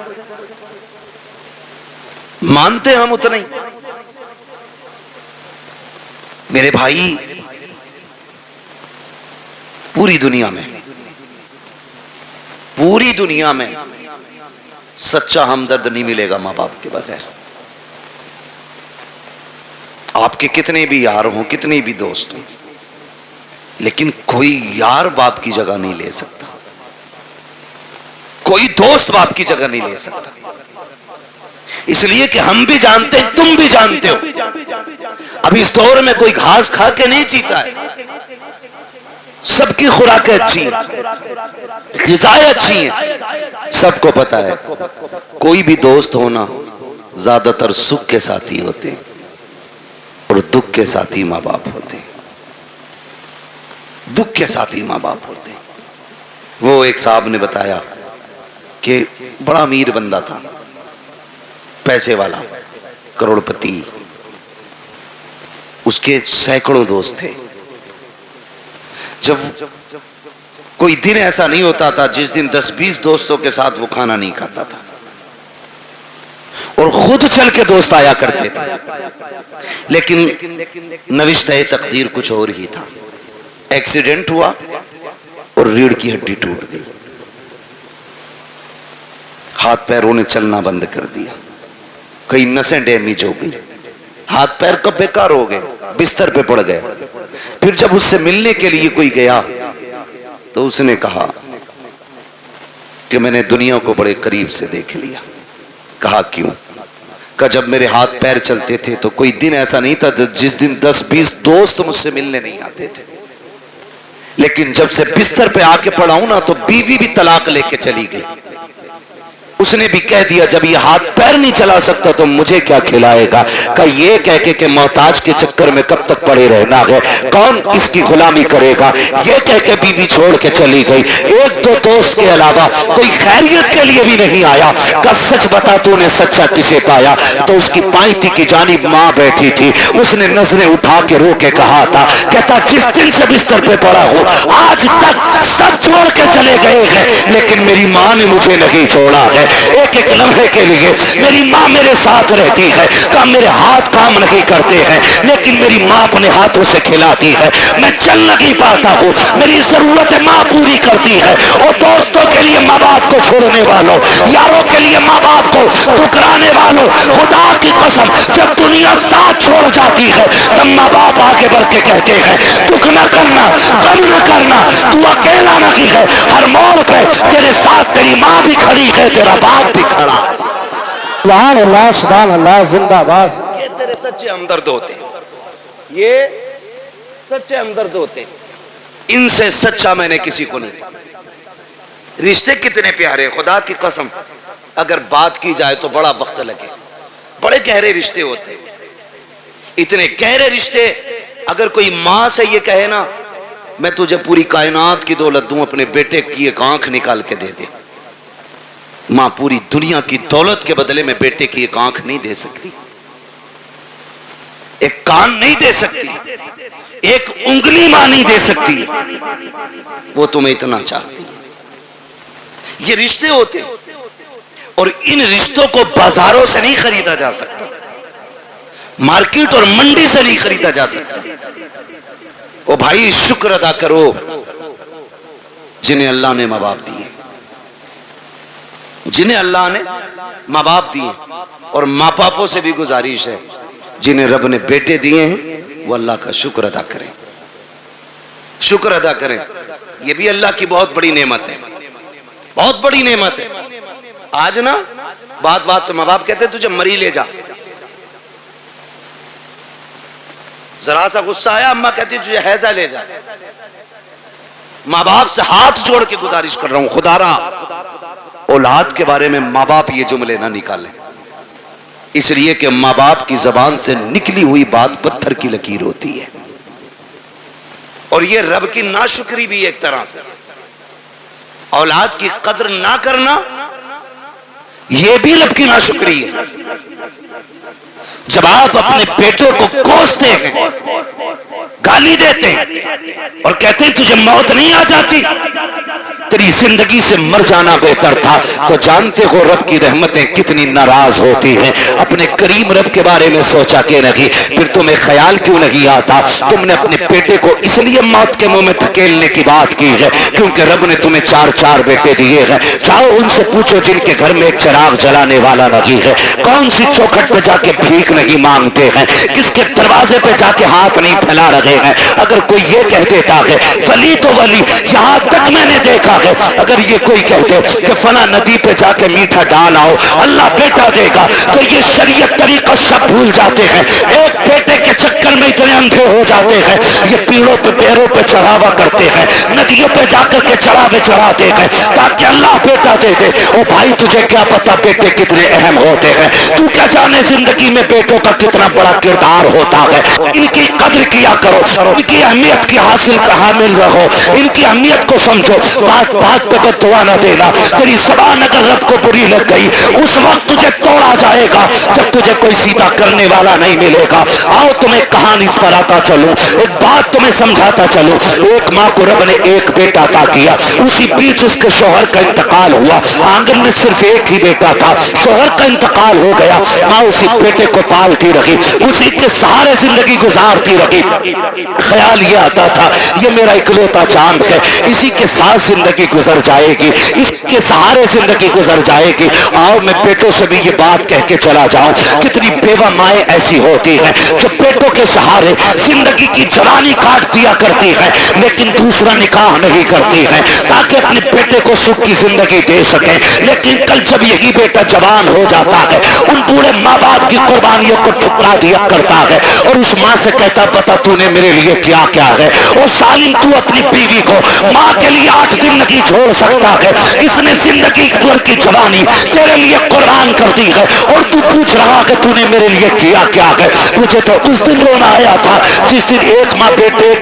[SPEAKER 1] مانتے ہم اتنا ہی. میرے بھائی پوری دنیا میں سچا ہمدرد نہیں ملے گا ماں باپ کے بغیر. آپ کے کتنے بھی یار ہوں، کتنے بھی دوست ہوں، لیکن کوئی یار باپ کی جگہ نہیں لے سکتا، کوئی دوست باپ کی جگہ نہیں لے سکتا. اس لیے کہ ہم بھی جانتے ہیں، تم بھی جانتے ہو، اب اس دور میں کوئی گھاس کھا کے نہیں جیتا ہے. سب کی خوراکیں اچھی ہیں، غذائیں اچھی ہیں، سب کو پتا ہے. کوئی بھی دوست ہونا زیادہ تر سکھ کے ساتھی ہوتے ہیں اور دکھ کے ساتھی ماں باپ ہوتے ہیں. دکھ کے ساتھی ماں باپ ہوتے ہیں. وہ ایک صاحب نے بتایا کہ بڑا امیر بندہ تھا، پیسے والا، کروڑ پتی، اس کے سینکڑوں دوست تھے. جب کوئی دن ایسا نہیں ہوتا تھا جس دن 10-20 دوستوں کے ساتھ وہ کھانا نہیں کھاتا تھا، اور خود چل کے دوست آیا کرتے تھے. لیکن نوشتہ تقدیر کچھ اور ہی تھا. ایکسیڈنٹ ہوا اور ریڑھ کی ہڈی ٹوٹ گئی، ہاتھ پیروں نے چلنا بند کر دیا، کئی نسیں ڈیمیج ہو گئی، ہاتھ پیر کب بیکار ہو گئے، بستر پہ پڑ گئے. پھر جب اس سے ملنے کے لیے کوئی گیا تو اس نے کہا کہ میں نے دنیا کو بڑے قریب سے دیکھ لیا. کہا کیوں؟ کہ جب میرے ہاتھ پیر چلتے تھے تو کوئی دن ایسا نہیں تھا جس دن 10-20 دوست مجھ سے ملنے نہیں آتے تھے، لیکن جب سے بستر پہ آ کے پڑا ہوں نا تو بیوی بھی طلاق لے کے چلی گئی. اس نے بھی کہہ دیا جب یہ ہاتھ پیر نہیں چلا سکتا تو مجھے کیا کھلائے گا. کہ یہ کہہ کے کہ محتاج کے چکر میں کب تک پڑے رہنا ہے، کون اس کی غلامی کرے گا، یہ کہہ کے بیوی چھوڑ کے چلی گئی. ایک دو دوست کے علاوہ کوئی خیریت کے لیے بھی نہیں آیا. کہ سچ بتا تو نے سچا کسے پایا؟ تو اس کی پائتی کی جانب ماں بیٹھی تھی. اس نے نظریں اٹھا کے رو کے کہا تھا، کہتا جس دن سے بستر پہ پڑا ہوں آج تک سب چھوڑ کے چلے گئے ہیں لیکن میری ماں نے مجھے نہیں چھوڑا ہے. ایک ایک لمحے کے لیے میری ماں میرے ساتھ رہتی ہے. کہ میرے ہاتھ کام نہیں کرتے ہیں لیکن میری ماں اپنے ہاتھوں سے کھلاتی ہے. میں چل نہیں پاتا ہوں، میری ضرورت ماں پوری کرتی ہے. اور دوستوں کے لیے ماں باپ کو چھوڑنے والوں، یاروں کے لیے ماں باپ کو ٹکرانے والوں، خدا کی قسم جب دنیا ساتھ چھوڑ جاتی ہے تب ماں باپ آگے بڑھ کے کہتے ہیں دکھ نہ کرنا، غم نہ کرنا، تو اکیلا نہیں ہے، ہر موڑ پہ تیرے ساتھ تیری ماں بھی کھڑی ہے، تیرا باپ بھی کھڑا ہے.
[SPEAKER 3] سبحان اللہ سبحان اللہ زندہ باد.
[SPEAKER 1] یہ تیرے سچے ہمدرد ہوتے ہیں، یہ سچے ہمدرد ہوتے ہیں. ان سے سچا میں نے کسی کو نہیں. رشتے کتنے پیارے، خدا کی قسم اگر بات کی جائے تو بڑا وقت لگے. بڑے گہرے رشتے ہوتے ہیں، اتنے گہرے رشتے. اگر کوئی ماں سے یہ کہے نا میں تجھے پوری کائنات کی دولت دوں، اپنے بیٹے کی ایک آنکھ نکال کے دے دے. ماں پوری دنیا کی دولت کے بدلے میں بیٹے کی ایک آنکھ نہیں دے سکتی، ایک کان نہیں دے سکتی، ایک انگلی ماں نہیں دے سکتی. وہ تمہیں اتنا چاہتی. یہ رشتے ہوتے ہیں اور ان رشتوں کو بازاروں سے نہیں خریدا جا سکتا، مارکیٹ اور منڈی سے نہیں خریدا جا سکتا. او بھائی شکر ادا کرو جنہیں اللہ نے ماں باپ دیے، جنہیں اللہ نے ماں باپ دیے. اور ماں باپوں سے بھی گزارش ہے جنہیں رب نے بیٹے دیے ہیں وہ اللہ کا شکر ادا کریں، شکر ادا کریں. یہ بھی اللہ کی بہت بڑی نعمت ہے، بہت بڑی نعمت ہے. آج نا بات بات تو ماں باپ کہتے ہیں تجھے مری لے جا، ذرا سا غصہ آیا اماں کہتی تجھے حیضہ لے جا. ماں باپ سے ہاتھ جوڑ کے گزارش کر رہا ہوں خدا را اولاد کے بارے میں ماں باپ یہ جملے نہ نکالیں، اس لیے کہ ماں باپ کی زبان سے نکلی ہوئی بات پتھر کی لکیر ہوتی ہے. اور یہ رب کی ناشکری بھی ایک طرح سے، اولاد کی قدر نہ کرنا یہ بھی رب کی ناشکری ہے. جب آپ اپنے بیٹوں کو کوستے ہیں، گالی دیتے ہیں اور کہتے ہیں تجھے موت نہیں آ جاتی، تیری زندگی سے مر جانا بہتر تھا، تو جانتے ہو رب کی رحمتیں کتنی ناراض ہوتی ہیں. اپنے کریم رب کے بارے میں سوچا کہ نہیں؟ پھر تمہیں خیال کیوں نہیں آتا تم نے اپنے بیٹے کو اس لیے موت کے منہ میں دھکیلنے کی بات کی ہے کیونکہ رب نے تمہیں 4 بیٹے دیے ہیں. جاؤ ان سے پوچھو جن کے گھر میں ایک چراغ جلانے والا نہیں ہے، کون سی چوکھٹ پہ جا کے بھیک نہیں مانگتے ہیں، کس کے دروازے پہ جا کے ہاتھ نہیں پھیلا رہے ہیں. اگر کوئی یہ کہہ دیتا ہے ولی تو ولی، یہاں تک میں نے دیکھا
[SPEAKER 2] ہے اگر یہ کوئی کہتے کہ فلاں ندی پہ جا کے میٹھا ڈال آؤ اللہ بیٹا دے گا تو یہ شریعت طریقہ سب بھول جاتے ہیں. ایک بیٹے کے چکر میں اتنے اندھے ہو جاتے ہیں یہ پیڑوں پہ پیروں پہ چڑھاوا کرتے ہیں ندیوں پہ جا کر کے چڑھاوے چڑھاتے ہیں تاکہ اللہ بیٹا دے دے. او بھائی تجھے کیا پتا بیٹے کتنے اہم ہوتے ہیں؟ تو کیا جانے زندگی میں بیٹوں کا کتنا بڑا کردار ہوتا ہے. ان کی قدر کیا کرو ان کی اہمیت کی حامل رہو ان کی اہمیت کو سمجھو. بات بات پہ بد دعا نہ دینا. تیری زبان اگر رب کو بری لگ گئی اس وقت تجھے توڑا جائے گا جب تجھے کوئی سیدھا کرنے والا نہیں ملے گا. آؤ تمہیں کہانی پر آتا چلوں ایک بات تمہیں سمجھاتا چلوں. ایک ماں کو رب نے ایک بیٹا عطا کیا اسی بیچ اس کے شوہر کا انتقال ہوا. آنگن میں صرف ایک ہی بیٹا تھا شوہر کا انتقال ہو گیا. ماں اسی بیٹے کو پالتی رہی اسی کے سہارے زندگی گزارتی رہی. خیال یہ آتا تھا یہ میرا اکلوتا چاند ہے اسی کے ساتھ زندگی گزر جائے گی اس کے سہارے زندگی گزر جائے گی. آؤ میں بیٹوں سے بھی یہ بات کہہ کے چلا جاؤں کتنی بیوہ مائیں ایسی ہوتی ہیں جو بیٹوں کے سہارے زندگی کی جوانی کاٹ دیا کرتی ہیں لیکن دوسرا نکاح نہیں کرتی ہیں تاکہ اپنے بیٹے کو سکھ کی زندگی دے سکیں. لیکن کل جب یہی بیٹا جوان ہو جاتا ہے ان بوڑھے ماں باپ کی قربانیوں کو ٹھکرا دیا کرتا ہے اور اس ماں سے کہتا بتا تو نے میرے لیے کیا کیا ہے. اور ظالم تو اپنی بیوی کو ماں کے لیے 8 دن نہیں چھوڑ سکتا ہے. اس نے زندگی بھر کی جوانی تیرے لیے قربان کر دی ہے اور تو پوچھ رہا کہ تو نے میرے لیے کیا کیا ہے. مجھے تو اس دن رونا آیا تھا جس دن ایک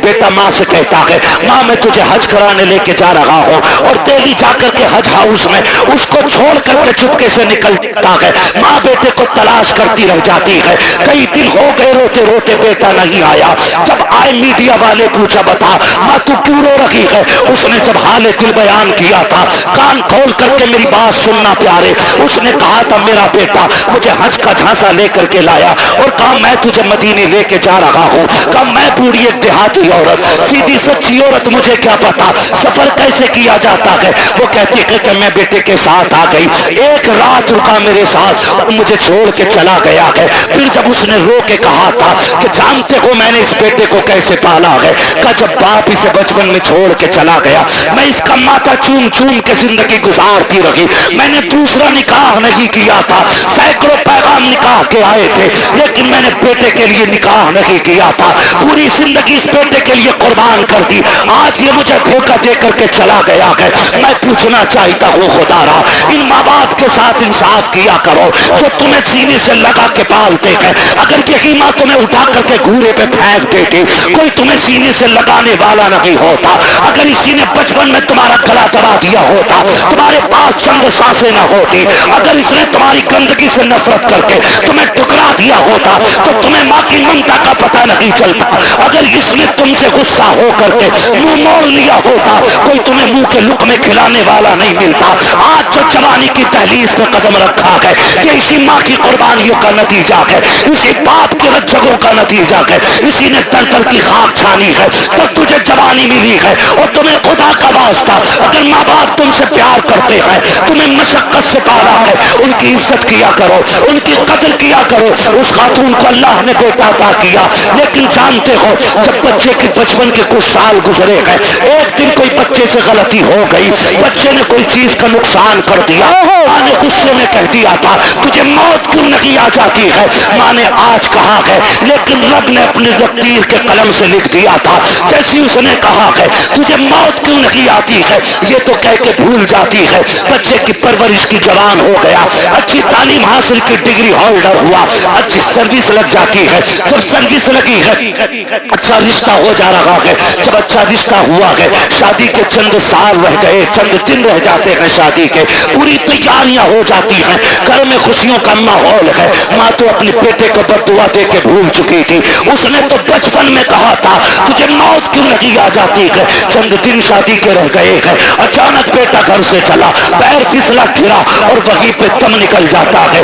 [SPEAKER 2] بیٹا ماں سے کہتا ہے ماں میں تجھے حج کرانے لے کے جا رہا ہوں اور دہلی جا کر کے حج ہاؤس میں اس کو چھوڑ کر کے چپکے سے نکلتا ہے. ماں بیٹے کو تلاش کرتی رہ جاتی ہے. کئی دن ہو گئے روتے روتے بیٹا نہیں آیا. جب آئے میڈیا والے پوچھا بتا ماں تو کیوں رو رہی ہے. اس نے جب حال دل بیان کیا تھا کان کھول کر کے میری بات سننا پیارے. اس نے کہا تھا میرا بیٹا مجھے حج کا جھانسا لے کر کے لایا اور کہا میں تجھے مدینے لے کے جا رہا ہوں. کہا میں بوڑھی ایک دیہاتی عورت سیدھی سچی عورت مجھے کیا پتا سفر کیسے کیا جاتا ہے. وہ کہتی ہے کہ میں بیٹے کے ساتھ آ گئی ایک رات رکا میرے ساتھ اور مجھے چھوڑ کے چلا گیا ہے. پھر جب اس نے رو کے کہا تھا کہ جانتے ہو میں نے اس بیٹے کو کیسے پالا ہے. کہ جب باپ اسے بچپن میں چھوڑ کے چلا گیا میں اس کا ماتھا چوم چوم کے زندگی گزارتی رہی. میں نے دوسرا نکاح نہیں کیا تھا سینکڑوں پیغام نکاح کے آئے تھے لیکن میں نے بیٹے کے لیے نکاح نہیں کیا تھا. پوری زندگی اس بیٹے کے لیے قربان کر دی. آج یہ مجھے دھوکہ دے کر کے چلا گیا ہے. میں پوچھنا چاہتا ہوں خدا را ان ماں باپ کے ساتھ انصاف کیا کرو جو تمہیں سینے سے لگا کے پالتے ہیں. اگر یہی ماں تمہیں اٹھا کر کے گھورے پہ پھینک دیتی کوئی تمہیں سینے سے لگانے والا نہیں ہوتا. اگر اسی نے بچپن میں تمہارا گلا دبا دیا ہوتا تمہارے پاس چند سانسیں نہ ہوتی. اگر اس نے تمہاری گندگی سے نفرت کر کے تمہیں ٹکرا دیا ہوتا تو تمہیں ماں کی ممتا کا پتہ نہیں چلتا. اگر اس نے تم سے غصہ ہو کر کے منہ موڑ لیا ہوتا کوئی تمہیں منہ کے لقمے کھلانے والا نہیں ملتا. آج جو جوانی کی دہلیز پہ قدم رکھا ہے یہ اسی ماں کی قربانیوں کا نتیجہ ہے اسی باپ کے رجگوں کا نتیجہ ہے. اسی نے در در کی خاک چھانی ہے تب تجھے جوانی ملی ہے. اور تمہیں خدا کا واسطہ اگر ماں باپ تم سے پیار کرتے ہیں تمہیں مشقت سے پالا ہے ان کی عزت کیا کرو ان کی قدر کیا کرو. اس خاتون کو اللہ نے بیٹا عطا کیا لیکن جانتے ہو جب بچے کے بچپن کے کچھ سال گزرے گئے ایک دن کوئی بچے سے غلطی ہو گئی بچے نے کوئی چیز کا نقصان کر دیا. ماں نے غصے میں کہہ دیا تھا تجھے موت کیوں نہیں آ جاتی ہے. ماں نے آج کہا ہے لیکن رب نے اپنی تقدیر کے قلم سے لکھ دیا تھا جیسی اس نے کہا ہے تجھے موت کیوں نہیں آتی ہے یہ تو کہہ کے بھول جاتی ہے. بچے کی پرورش کی جوان ہو گیا اچھی تعلیم حاصل کی ڈگری ہولڈر ہوا اچھی سروس لگ جاتی ہے. جب سروس لگی ہے اچھا رشتہ ہو جا رہا ہے. جب اچھا رشتہ ہوا ہے شادی کے چند سال رہ گئے چند دن رہ جاتے ہیں شادی کے پوری تیاریاں ہو جاتی ہیں گھر میں خوشیوں کا ماحول ہے. ماں تو اپنے بیٹے کو بد دعا دے کے بھول چکی تھی. اس نے تو بچپن میں کہا تھا تجھے موت کیوں نہیں آ جاتی ہے. چند دن شادی کے رہ گئے ہیں اچانک بیٹا گھر سے چلا پیر پھسلا گرا اور وہیں پہ دم نکل جاتا ہے.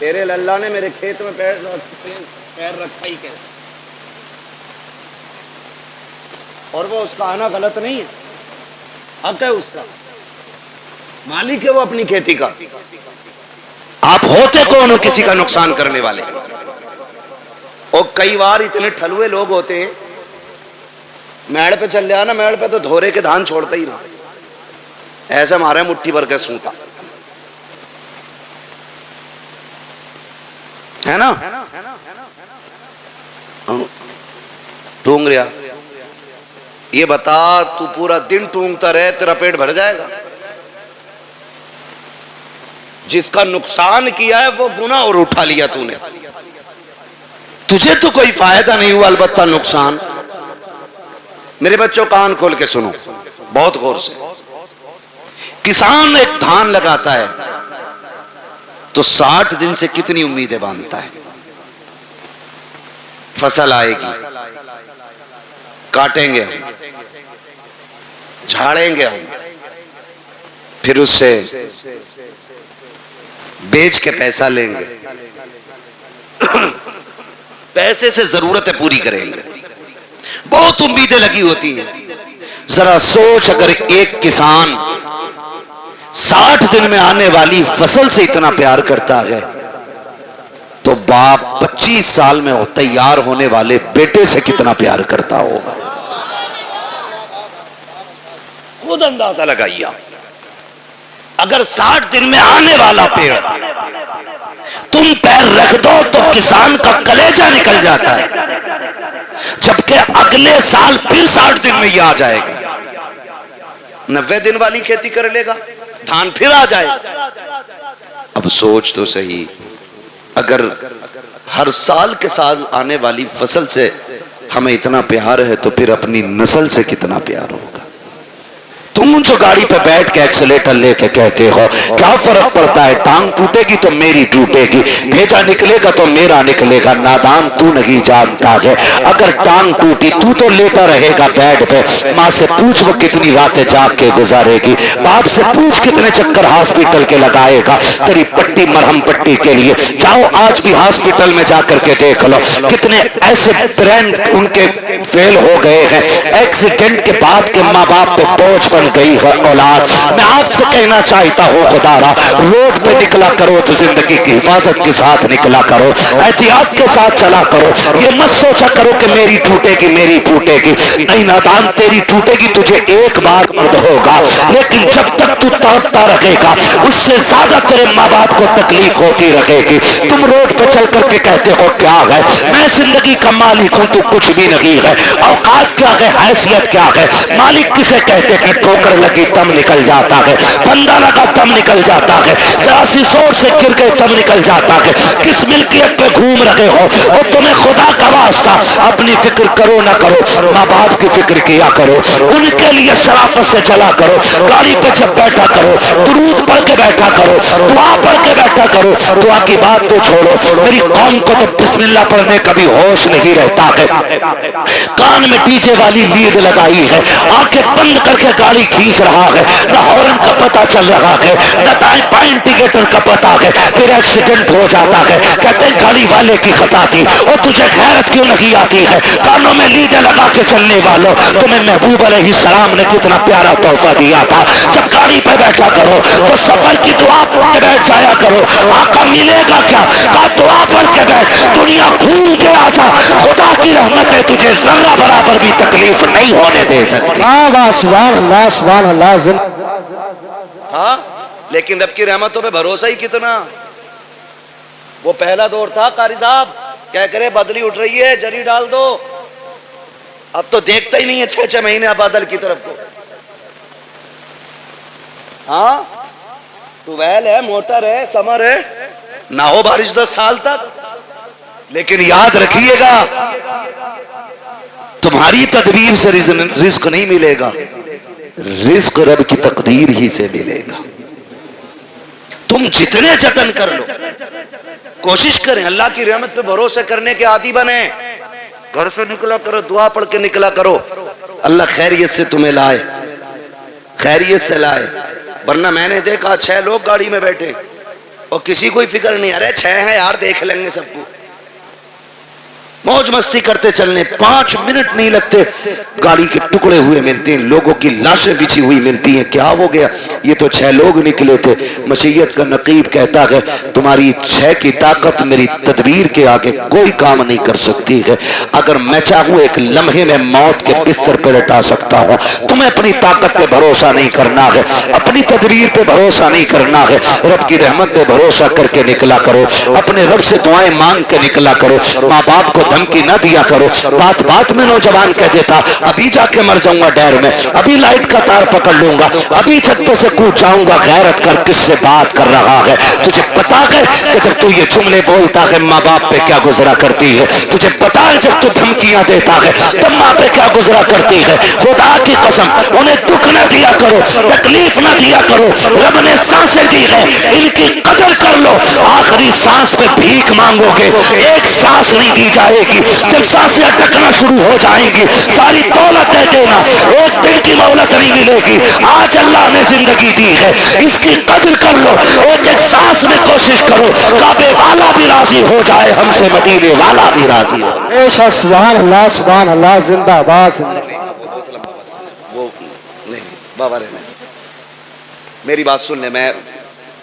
[SPEAKER 1] تیرے اللہ نے میرے کھیت میں پیر رکھا ہی کیسے؟ اور وہ اس کا آنا غلط نہیں ہے، حق ہے اس کا، مالک ہے وہ اپنی کھیتی کا. آپ ہوتے کون ہو کسی کا نقصان کرنے والے؟ اور کئی بار اتنے ٹھلوے لوگ ہوتے ہیں، میڑ پہ چل جانا، میڑ پہ تو دھورے کے دھان چھوڑتا ہی رہا، ایسے مارے مٹھی بھر کے سوتا ہے نا، ٹونگ رہا. یہ بتا تو پورا دن ٹونگتا رہے تیرا پیٹ بھر جائے گا؟ جس کا نقصان کیا ہے وہ گناہ اور اٹھا لیا تو نے، تجھے تو کوئی فائدہ نہیں ہوا البتہ نقصان. میرے بچوں کان کھول کے سنو بہت غور سے. کسان ایک دھان لگاتا ہے تو 60 دن سے کتنی امیدیں باندھتا ہے. فصل آئے گی، کاٹیں گے ہم، جھاڑیں گے ہم، پھر اس سے بیچ کے پیسہ لیں گے، پیسے سے ضرورتیں پوری کریں گے، بہت امیدیں لگی ہوتی ہیں. ذرا سوچ اگر ایک کسان 60 دن میں آنے والی فصل سے اتنا پیار کرتا ہے تو باپ 25 سال میں تیار ہونے والے بیٹے سے کتنا پیار کرتا ہوگا. خود اندازہ لگائیے. اگر 60 دن میں آنے والا پیڑ تم پیر رکھ دو تو کسان کا کلیجہ نکل جاتا ہے، جبکہ اگلے سال پھر 60 دن میں یہ آ جائے گا. 90 دن والی کھیتی کر لے گا، دھان پھر آ جائے. اب سوچ تو صحیح، اگر ہر سال کے سال آنے والی فصل سے ہمیں اتنا پیار ہے تو پھر اپنی نسل سے کتنا پیار ہوگا. تم جو گاڑی پہ بیٹھ کے ایکسیلیٹر لے کے کہتے ہو کیا فرق پڑتا ہے، ٹانگ ٹوٹے گی تو میری ٹوٹے گی، بھیجا نکلے گا تو میرا نکلے گا. نادان تو نہیں جانتا ہے اگر ٹانگ ٹوٹی تو لیٹا رہے گا بیڈ پہ. ماں سے پوچھ وہ کتنی راتیں جاگ کے گزارے گی، باپ سے پوچھ کتنے چکر ہاسپٹل کے لگائے گا تیری پٹی مرہم پٹی کے لیے. جاؤ آج بھی ہاسپٹل میں جا کر کے دیکھ لو کتنے ایسے برین ان کے فیل ہو گئے ہیں، ایکسیڈنٹ کے بعد کے ماں باپ پہ بوجھ بن گئی ہے اولاد. میں آپ سے کہنا چاہتا ہوں خدا را روڈ پہ نکلا کرو تو زندگی کی حفاظت کے ساتھ نکلا کرو، احتیاط کے ساتھ چلا کرو. یہ مت سوچا کرو کہ میری ٹوٹے گی میری ٹوٹے گی، نہیں نادان تیری ٹوٹے گی تجھے ایک بار درد ہوگا، لیکن جب تک تو تڑپتا رہے گا اس سے زیادہ تیرے ماں باپ کو تکلیف ہوتی رہے گی. تم روڈ پہ چل کر کے کہتے ہو کیا ہے، میں زندگی کا مالک ہوں تو کچھ بھی نہیں ہے. اوقات کیا ہے، حیثیت کیا ہے، مالک کسے کہتے ہیں؟ ٹھوکر لگی تم نکل جاتا ہے، بندہ لگا تم نکل جاتا ہے، ذرا سی زور سے گر گئے تم نکل جاتا ہے. کس ملکیت پہ گھوم رہے ہو اور تمہیں خدا کا واسطہ اپنی فکر کرو نہ کرو ماں باپ کی فکر کیا کرو، ان کے لیے شرافت سے چلا کرو. گاڑی پہ جب بیٹھا کرو درود پڑھ کے بیٹھا کرو، دعا پڑھ کے بیٹھا کرو. دعا کی بات تو چھوڑو، میری قوم کو تو بسم اللہ پڑھنے کا بھی ہوش نہیں رہتا ہے. کان میں ڈی جے والی لیڈ لگائی ہے، آنکھیں بند کر کے گاڑی کھینچ رہا ہے، نہ ہارن کا پتہ چل رہا ہے نہ دائیں بائیں انڈیکیٹر کا پتہ ہے، پھر ایکسیڈنٹ ہو جاتا ہے. کہتے ہیں گاڑی والے کی خطا تھی. اور تجھے غیرت کیوں نہیں آتی ہے؟ کانوں میں لیڈیں لگا کے چلنے والوں، تمہیں محبوب علیہ السلام نے کتنا پیارا تحفہ دیا تھا. جب گاڑی پہ بیٹھا کرو تو سفر کی دعا پڑھ کے بیٹھ جایا کرو. آقا ملے گا کیا؟ کہا دعا پڑھ کے بیٹھ، دنیا گھوم کے آ جا، خدا کی رحمتیں تجھے ذرہ برابر بھی تکلیف نہیں ہونے دے سکتی.
[SPEAKER 3] سبحان اللہ سبحان اللہ.
[SPEAKER 1] ہاں لیکن رب کی رحمتوں پہ بھروسہ ہی کتنا. وہ پہلا دور تھا قاری صاحب کیا کرے بدلی اٹھ رہی ہے جری ڈال دو، اب تو دیکھتا ہی نہیں ہے 6 مہینے اب بادل کی طرف کو. ہاں ٹویل ہے، موٹر ہے، سمر ہے، نہ ہو بارش 10 سال تک. لیکن یاد رکھیے گا تمہاری تدبیر سے رزق نہیں ملے گا، رزق رب کی تقدیر ہی سے ملے گا. تم جتنے جتن کر لو، کوشش کریں اللہ کی رحمت پہ بھروسے کرنے کے عادی بنے. گھر سے نکلا کرو دعا پڑھ کے نکلا کرو، اللہ خیریت سے تمہیں لائے، خیریت سے لائے. ورنہ میں نے دیکھا 6 لوگ گاڑی میں بیٹھے اور کسی کوئی فکر نہیں، ارے 6 ہیں یار دیکھ لیں گے سب کو، موج مستی کرتے چلنے، 5 منٹ نہیں لگتے گاڑی کے ٹکڑے ہوئے ملتے ہیں، لوگوں کی لاشیں بچھی ہوئی ملتی ہیں۔ کیا ہو گیا؟ یہ تو 6 لوگ نکلے تھے۔ مشیت کا نقیب کہتا ہے تمہاری 6 کی طاقت میری تدبیر کے آگے کوئی کام نہیں کر سکتی ہے، اگر میں چاہوں ایک لمحے میں موت کے بستر پہ لٹا سکتا ہوں۔ تمہیں اپنی طاقت پہ بھروسہ نہیں کرنا ہے، اپنی تدبیر پہ بھروسہ نہیں کرنا ہے، رب کی رحمت پہ بھروسہ کر کے نکلا کرو، اپنے رب سے دعائیں مانگ کے نکلا کرو، ماں باپ کو دھمکی نہ دیا کرو۔ بات بات میں نوجوان کہہ دیتا ابھی جا کے مر جاؤں گا ڈیر میں، ابھی لائٹ کا تار پکڑ لوں گا، ابھی چھت پہ سے کود جاؤں گا۔ غیرت کر، کس سے بات کر رہا ہے؟ تجھے پتا ہے کہ جب تو یہ جملے بولتا ہے ماں باپ پہ کیا گزرا کرتی ہے؟ تجھے پتا ہے جب تو دھمکیاں دیتا ہے تب ماں پہ کیا گزرا کرتی ہے؟ خدا کی قسم انہیں دکھ نہ دیا کرو، تکلیف نہ دیا کرو، رب نے سانسیں دی ہے ان کی قدر کر لو۔ آخری سانس پہ بھیک مانگو گے، ایک سانس نہیں دی جائے گی، جب سانسیں اٹکنا شروع ہو جائیں گی ساری دولت دے دینا، ایک دن کی مہلت نہیں ملے گی۔ آج اللہ نے زندگی دی ہے، اس کی قدر کر لو، ایک ایک سانس میں کوشش کرو کعبے والا بھی راضی ہو جائے، ہم سے مدینے والا بھی راضی ہو۔
[SPEAKER 3] بے شک سبحان اللہ زندہ باد۔
[SPEAKER 1] وہ نہیں بابا رہنا، میری بات سن لے، میں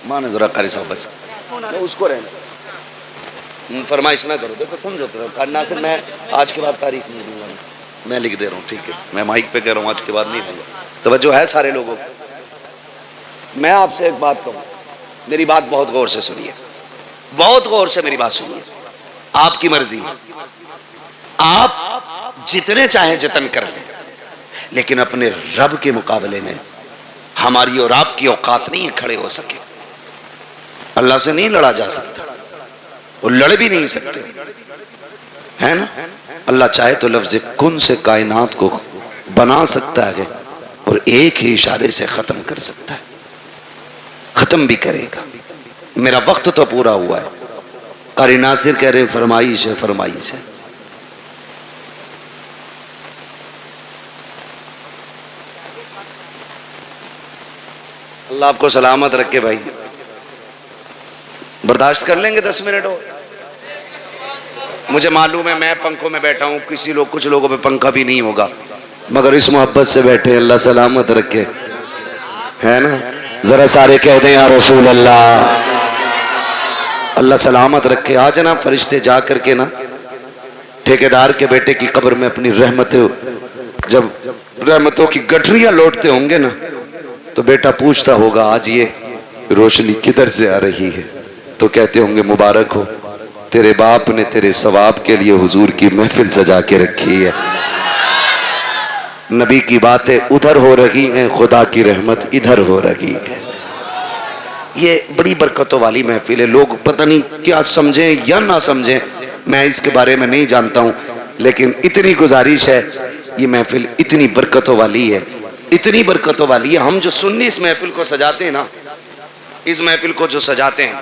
[SPEAKER 1] مانے ذرا قاری صاحب بس اس کو رہنا فرمائش نہ کرو، دیکھو سمجھو کرنا سے میں آج کے بعد تاریخ نہیں دوں گا، میں لکھ دے رہا ہوں، ٹھیک ہے؟ میں مائک پہ کہہ رہا ہوں آج کے بعد نہیں دوں گا، توجہ ہے سارے لوگوں کو؟ میں آپ سے ایک بات کہوں، میری بات بہت غور سے سنیے، بہت غور سے میری بات سنیے، آپ کی مرضی، آپ جتنے چاہیں جتن کر لیں، لیکن اپنے رب کے مقابلے میں ہماری اور آپ کی اوقات نہیں کھڑے ہو سکے۔ اللہ سے نہیں لڑا جا سکتا، وہ لڑ بھی نہیں سکتے، ہے نا؟ اللہ چاہے تو لفظ کن سے کائنات کو بنا سکتا ہے اور ایک ہی اشارے سے ختم کر سکتا ہے، ختم بھی کرے گا۔ میرا وقت تو پورا ہوا ہے، قاری ناصر کہہ رہے فرمائش ہے، فرمائش ہے۔ اللہ آپ کو سلامت رکھے بھائی، برداشت کر لیں گے 10 منٹ ہو؟ مجھے معلوم ہے میں پنکھوں میں بیٹھا ہوں، کچھ لوگوں پہ پنکھا بھی نہیں ہوگا، مگر اس محبت سے بیٹھے، اللہ سلامت رکھے، ہے نا؟ ذرا سارے کہہ دیں یا رسول اللہ، اللہ سلامت رکھے۔ آج نا فرشتے جا کر کے نا ٹھیکیدار کے بیٹے کی قبر میں اپنی جب رحمتوں کی گٹھریاں لوٹتے ہوں گے نا تو بیٹا پوچھتا ہوگا آج یہ روشنی کدھر سے آ رہی ہے؟ تو کہتے ہوں گے مبارک ہو، تیرے باپ نے تیرے ثواب کے لیے حضور کی محفل سجا کے رکھی ہے، نبی کی باتیں ادھر ہو رہی ہیں، خدا کی رحمت ادھر ہو رہی ہے۔ یہ بڑی برکتوں والی محفل ہے، لوگ پتہ نہیں کیا سمجھیں یا نہ سمجھیں، میں اس کے بارے میں نہیں جانتا ہوں، لیکن اتنی گزارش ہے، یہ محفل اتنی برکتوں والی ہے، اتنی برکتوں والی ہے۔ ہم جو سنی اس محفل کو سجاتے ہیں نا، اس محفل کو جو سجاتے ہیں،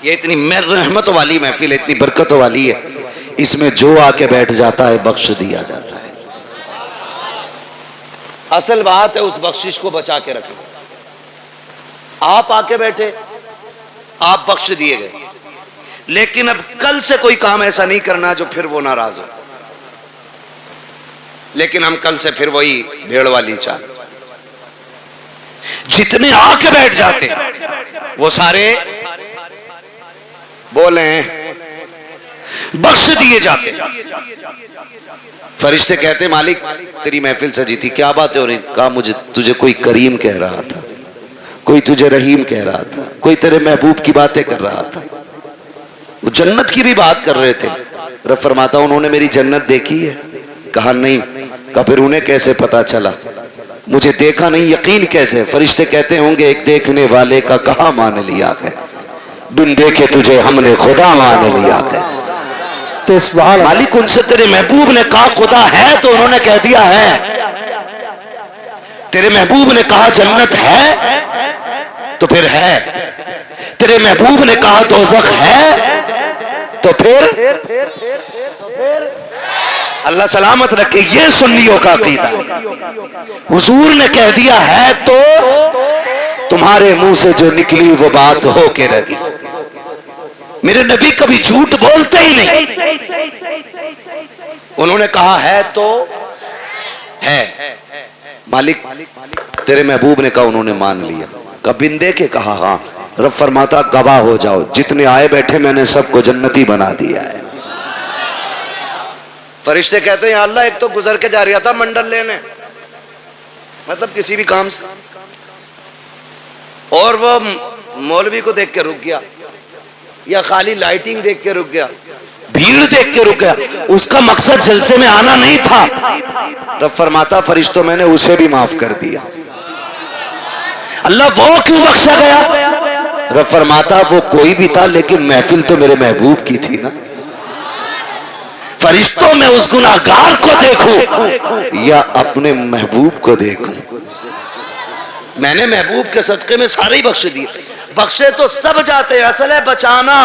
[SPEAKER 1] یہ اتنی رحمتوں والی محفل ہے، اتنی برکتوں والی ہے، اس میں جو آ کے بیٹھ جاتا ہے بخش دیا جاتا ہے۔ اصل بات ہے اس بخشش کو بچا کے رکھو۔ آپ آ کے بیٹھے، آپ بخش دیے گئے، لیکن اب کل سے کوئی کام ایسا نہیں کرنا جو پھر وہ ناراض ہو۔ لیکن ہم کل سے پھر وہی بھیڑ والی چال، جتنے آ کے بیٹھ جاتے وہ سارے بولیں بخش دیے جاتے۔ فرشتے کہتے مالک تیری محفل سجی تھی، کیا بات ہے؟ اور کہا مجھے تجھے کوئی کریم کہہ رہا تھا، کوئی تجھے رحیم کہہ رہا تھا، کوئی تیرے محبوب کی باتیں کر رہا تھا، وہ جنت کی بھی بات کر رہے تھے۔ رب فرماتا انہوں نے میری جنت دیکھی ہے؟ کہا نہیں۔ کہا پھر انہیں کیسے پتا چلا؟ مجھے دیکھا نہیں، یقین کیسے؟ فرشتے کہتے ہوں گے ایک دیکھنے والے کا کہاں مان لیا ہے، بن دیکھے تجھے ہم نے خدا مان لیا ہے۔ مالک ان سے تیرے محبوب نے کہا خدا ہے تو انہوں نے کہہ دیا ہے، تیرے محبوب نے کہا جنت ہے تو پھر ہے، تیرے محبوب نے کہا دوزخ ہے تو پھر اللہ سلامت رکھے۔ یہ سنیوں کا عقیدہ ہے، حضور نے کہہ دیا ہے
[SPEAKER 2] تمہارے منہ سے جو نکلی وہ بات ہو کے رہی. میرے نبی کبھی جھوٹ بولتے ہی نہیں. انہوں نے کہا ہے تو ہے. مالک تیرے محبوب نے کہا انہوں نے مان لیا. کہا بندے کے کہا ہاں. رب فرماتا گواہ ہو جاؤ جتنے آئے بیٹھے میں نے سب کو جنتی بنا دیا ہے. فرشتے کہتے ہیں اللہ ایک تو گزر کے جا رہا تھا منڈل لینے, مطلب کسی بھی کام سے, اور وہ مولوی کو دیکھ کے رک گیا یا خالی لائٹنگ دیکھ کے رک گیا, بھیڑ دیکھ کے رک گیا, اس کا مقصد جلسے میں آنا نہیں تھا. رب فرماتا فرشتوں میں نے اسے بھی معاف کر دیا. اللہ وہ کیوں بخشا گیا؟ رب فرماتا وہ کوئی بھی تھا لیکن محفل تو میرے محبوب کی تھی نا. فرشتوں میں اس گناہگار کو دیکھوں یا اپنے محبوب کو دیکھوں؟ میں نے محبوب کے صدقے میں سارے ہی بخش دیے. بخشے تو سب جاتے ہیں, اصل ہے بچانا.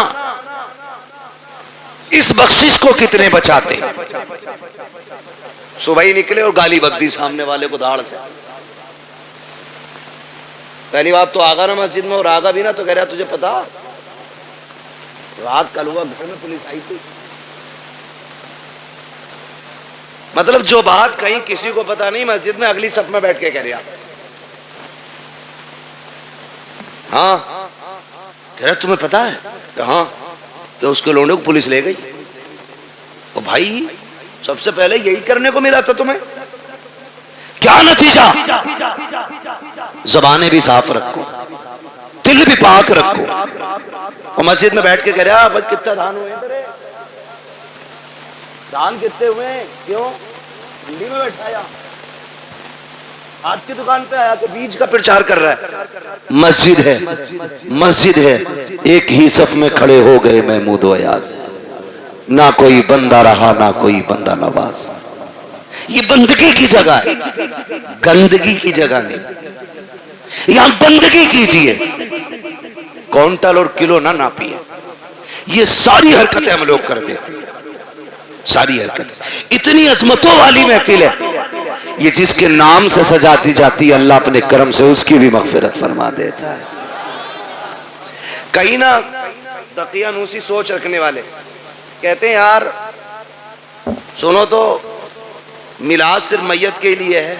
[SPEAKER 2] اس بخشش کو کتنے بچاتے ہیں؟ صبح ہی نکلے اور گالی بک دی سامنے والے کو دھاڑ سے. پہلی بات تو آگا نا مسجد میں, اور آگا بھی نا تو کہہ رہا تجھے پتا رات کل ہوا گھر میں پولیس آئی تھی. مطلب جو بات کہیں کسی کو پتا نہیں, مسجد میں اگلی صف میں بیٹھ کے کہہ رہا ہاں کہہ رہا تمہیں پتا ہے کہ ہاں کہ اس کے لوگوں کو پولیس لے گئی. اور بھائی سب سے پہلے یہی کرنے کو ملا تھا تمہیں. کیا نتیجہ؟ زبانیں بھی صاف رکھو, دل بھی پاک رکھو. اور مسجد میں بیٹھ کے کہہ رہا بھائی کتنا دھان ہوئے تیرے, دھان کتنے ہوئے, کیوں منڈی میں بیٹھا یا آج کی دکان پہ آیا کہ بیج کا پرچار کر رہا ہے. مسجد ہے, مسجد ہے, ایک ہی صف میں کھڑے ہو گئے محمود و ایاز. نہ کوئی بندہ رہا نہ کوئی بندہ نواز. یہ بندگی کی جگہ ہے, گندگی کی جگہ نہیں. یہاں بندگی کیجئے, کونٹل اور کلو نہ ناپیے. یہ ساری حرکتیں ہم لوگ کر دیتے ہیں, ساری حرکتیں. اتنی عظمتوں والی محفل ہے یہ, جس کے نام سے سجاتی جاتی ہے اللہ اپنے کرم سے اس کی بھی مغفرت فرما دیتا ہے. کہیں نہ دقیانوسی سوچ رکھنے والے کہتے ہیں یار سنو تو میلاد صرف میت کے لیے ہے,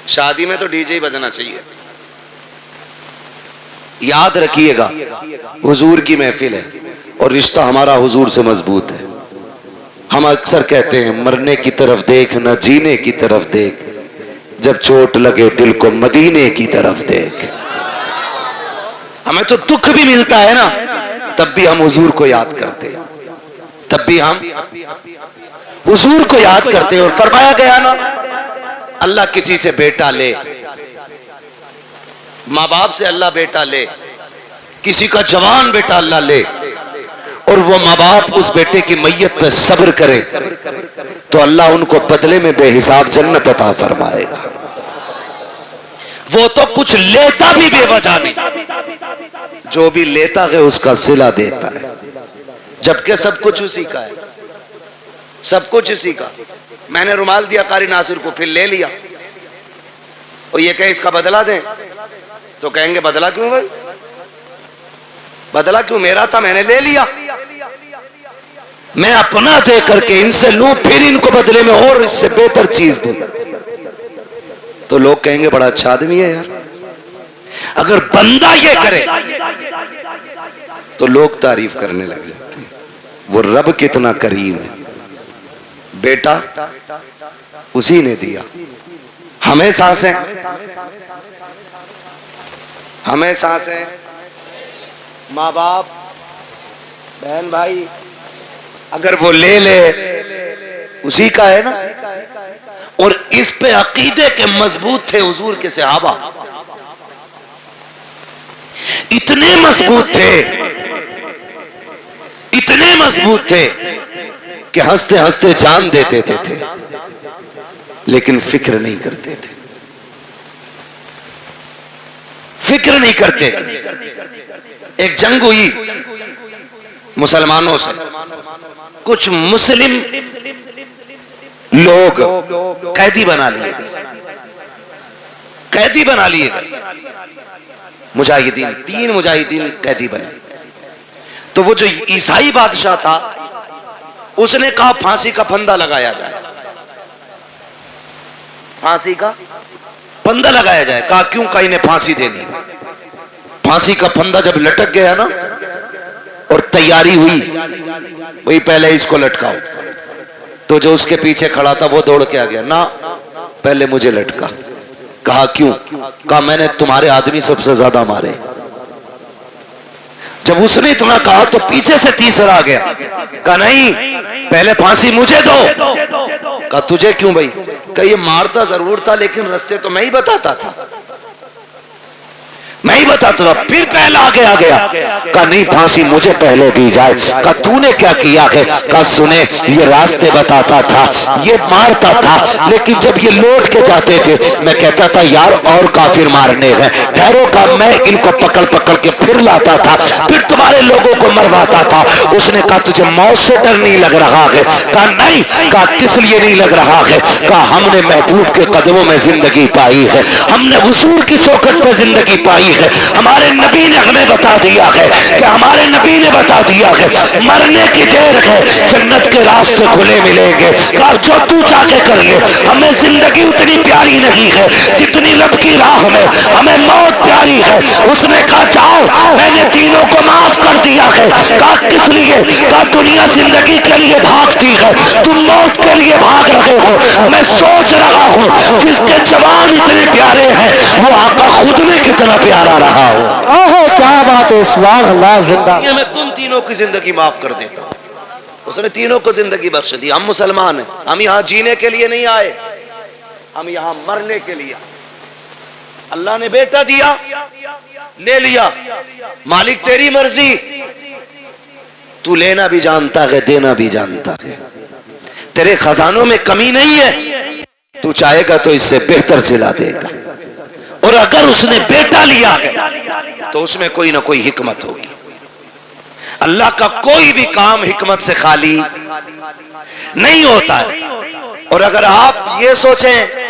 [SPEAKER 2] شادی میں تو ڈی جے ہی بجنا چاہیے. یاد رکھیے گا حضور کی محفل ہے اور رشتہ ہمارا حضور سے مضبوط ہے. ہم اکثر کہتے ہیں مرنے کی طرف دیکھ نہ جینے کی طرف دیکھ, جب چوٹ لگے دل کو مدینے کی طرف دیکھ. ہمیں تو دکھ بھی ملتا ہے نا تب بھی ہم حضور کو یاد کرتے ہیں, تب بھی ہم حضور کو یاد کرتے ہیں. اور فرمایا گیا نا اللہ کسی سے بیٹا لے, ماں باپ سے اللہ بیٹا لے, کسی کا جوان بیٹا اللہ لے, اور وہ ماں باپ اس بیٹے کی میت پہ صبر کرے تو اللہ ان کو بدلے میں بے حساب جنت عطا فرمائے گا. وہ تو کچھ لیتا بھی بے وجہ نہیں, جو بھی لیتا ہے اس کا صلہ دیتا ہے, جبکہ سب کچھ اسی کا ہے, سب کچھ اسی کا. میں نے رومال دیا قاری ناصر کو, پھر لے لیا, اور یہ کہے اس کا بدلہ دیں تو کہیں گے بدلہ کیوں بھائی, بدلہ کیوں, میرا تھا میں نے لے لیا. میں اپنا دے کر کے ان سے لوں پھر ان کو بدلے میں اور اس سے بہتر چیز دوں تو لوگ کہیں گے بڑا اچھا آدمی ہے یار. اگر بندہ یہ کرے تو لوگ تعریف کرنے لگ جاتے ہیں, وہ رب کتنا کریم ہے, بیٹا اسی نے دیا. ہمیں سانسیں, ہمیں سانسیں, ماں باپ بہن بھائی, اگر وہ لے لے اسی کا ہے نا. اور اس پہ عقیدے کے مضبوط تھے حضور کے صحابہ, اتنے مضبوط تھے, اتنے مضبوط تھے کہ ہنستے ہنستے جان دیتے تھے لیکن فکر نہیں کرتے تھے, فکر نہیں کرتے. ایک جنگ ہوئی مسلمانوں سے, کچھ مسلم لوگ قیدی بنا لیے, قیدی بنا لیے گئے.
[SPEAKER 1] مجاہدین، 3 مجاہدین قیدی بنے. تو وہ جو عیسائی بادشاہ تھا اس نے کہا پھانسی کا پھندا لگایا جائے، پھانسی کا پھندا لگایا جائے. کہا کیوں؟ کہا انہیں پھانسی دینی. پھانسی کا پھندا جب لٹک گیا نا اور تیاری ہوئی وہی پہلے اس کو لٹکاؤ، تو جو اس کے پیچھے کھڑا تھا وہ دوڑ کے آ گیا، نہ پہلے مجھے لٹکا. کہا کیوں؟ کہا میں نے تمہارے آدمی سب سے زیادہ مارے. جب اس نے اتنا کہا تو پیچھے سے تیسرا آ گیا. کہا نہیں پہلے پھانسی مجھے دو. کہا تجھے کیوں بھائی؟ کہ یہ مارتا ضرور تھا لیکن رستے تو میں ہی بتاتا تھا، میں ہی بتاتا تھا. پھر پہلا آگے آ گیا. کہا نہیں پھانسی مجھے پہلے دی جائے. کہا تو نے کیا کیا ہے؟ کہا سنے یہ راستے بتاتا تھا، یہ مارتا تھا، لیکن جب یہ لوٹ کے جاتے تھے میں کہتا تھا یار اور کافر مارنے ہیں، ٹھہرو. کا میں ان کو پکڑ پکڑ کے پھر لاتا تھا، پھر تمہارے لوگوں کو مرواتا تھا. اس نے کہا تجھے موت سے ڈر نہیں لگ رہا ہے؟ کہا نہیں. کہا کس لیے نہیں لگ رہا ہے؟ کہا ہم نے محبوب کے قدموں میں زندگی پائی ہے، ہم نے حضور کی چوکھٹ پہ زندگی پائی ہے. ہمارے نبی نے ہمیں بتا دیا ہے کہ ہمارے نبی نے بتا دیا ہے مرنے کی دیر ہے جنت کے راستے کھلے ملیں گے. کہا جو تو چاہ کے کر لے، ہمیں زندگی اتنی پیاری نہیں ہے جتنی رب کی راہ میں ہمیں موت پیاری ہے. اس نے کہا جاؤ میں نے تینوں کو معاف کر دیا ہے. کہا کس لیے؟ کہا دنیا زندگی کے لیے بھاگتی ہے، تم موت کے لیے بھاگ رہے ہو. میں سوچ رہا ہوں جس کے جوان اتنے پیارے ہیں وہ آقا خود میں کتنا پیارا رہا ہو.
[SPEAKER 3] اوہ کیا بات ہے، سبحان اللہ. زندہ
[SPEAKER 1] میں تم تینوں کی زندگی معاف کر دیتا ہوں. اس نے تینوں کو زندگی بخش دی. ہم مسلمان ہیں، ہم یہاں جینے کے لیے نہیں آئے، ہم یہاں مرنے کے لیے. اللہ نے بیٹا دیا، لے لیا. مالک تیری مرضی، تو لینا بھی جانتا ہے دینا بھی جانتا ہے. تیرے خزانوں میں کمی نہیں ہے، تو چاہے گا تو اس سے بہتر سلا دے گا. اور اگر اس نے بیٹا لیا ہے تو اس میں کوئی نہ کوئی حکمت ہوگی. اللہ کا کوئی بھی کام حکمت سے خالی نہیں ہوتا ہے. اور اگر آپ یہ سوچیں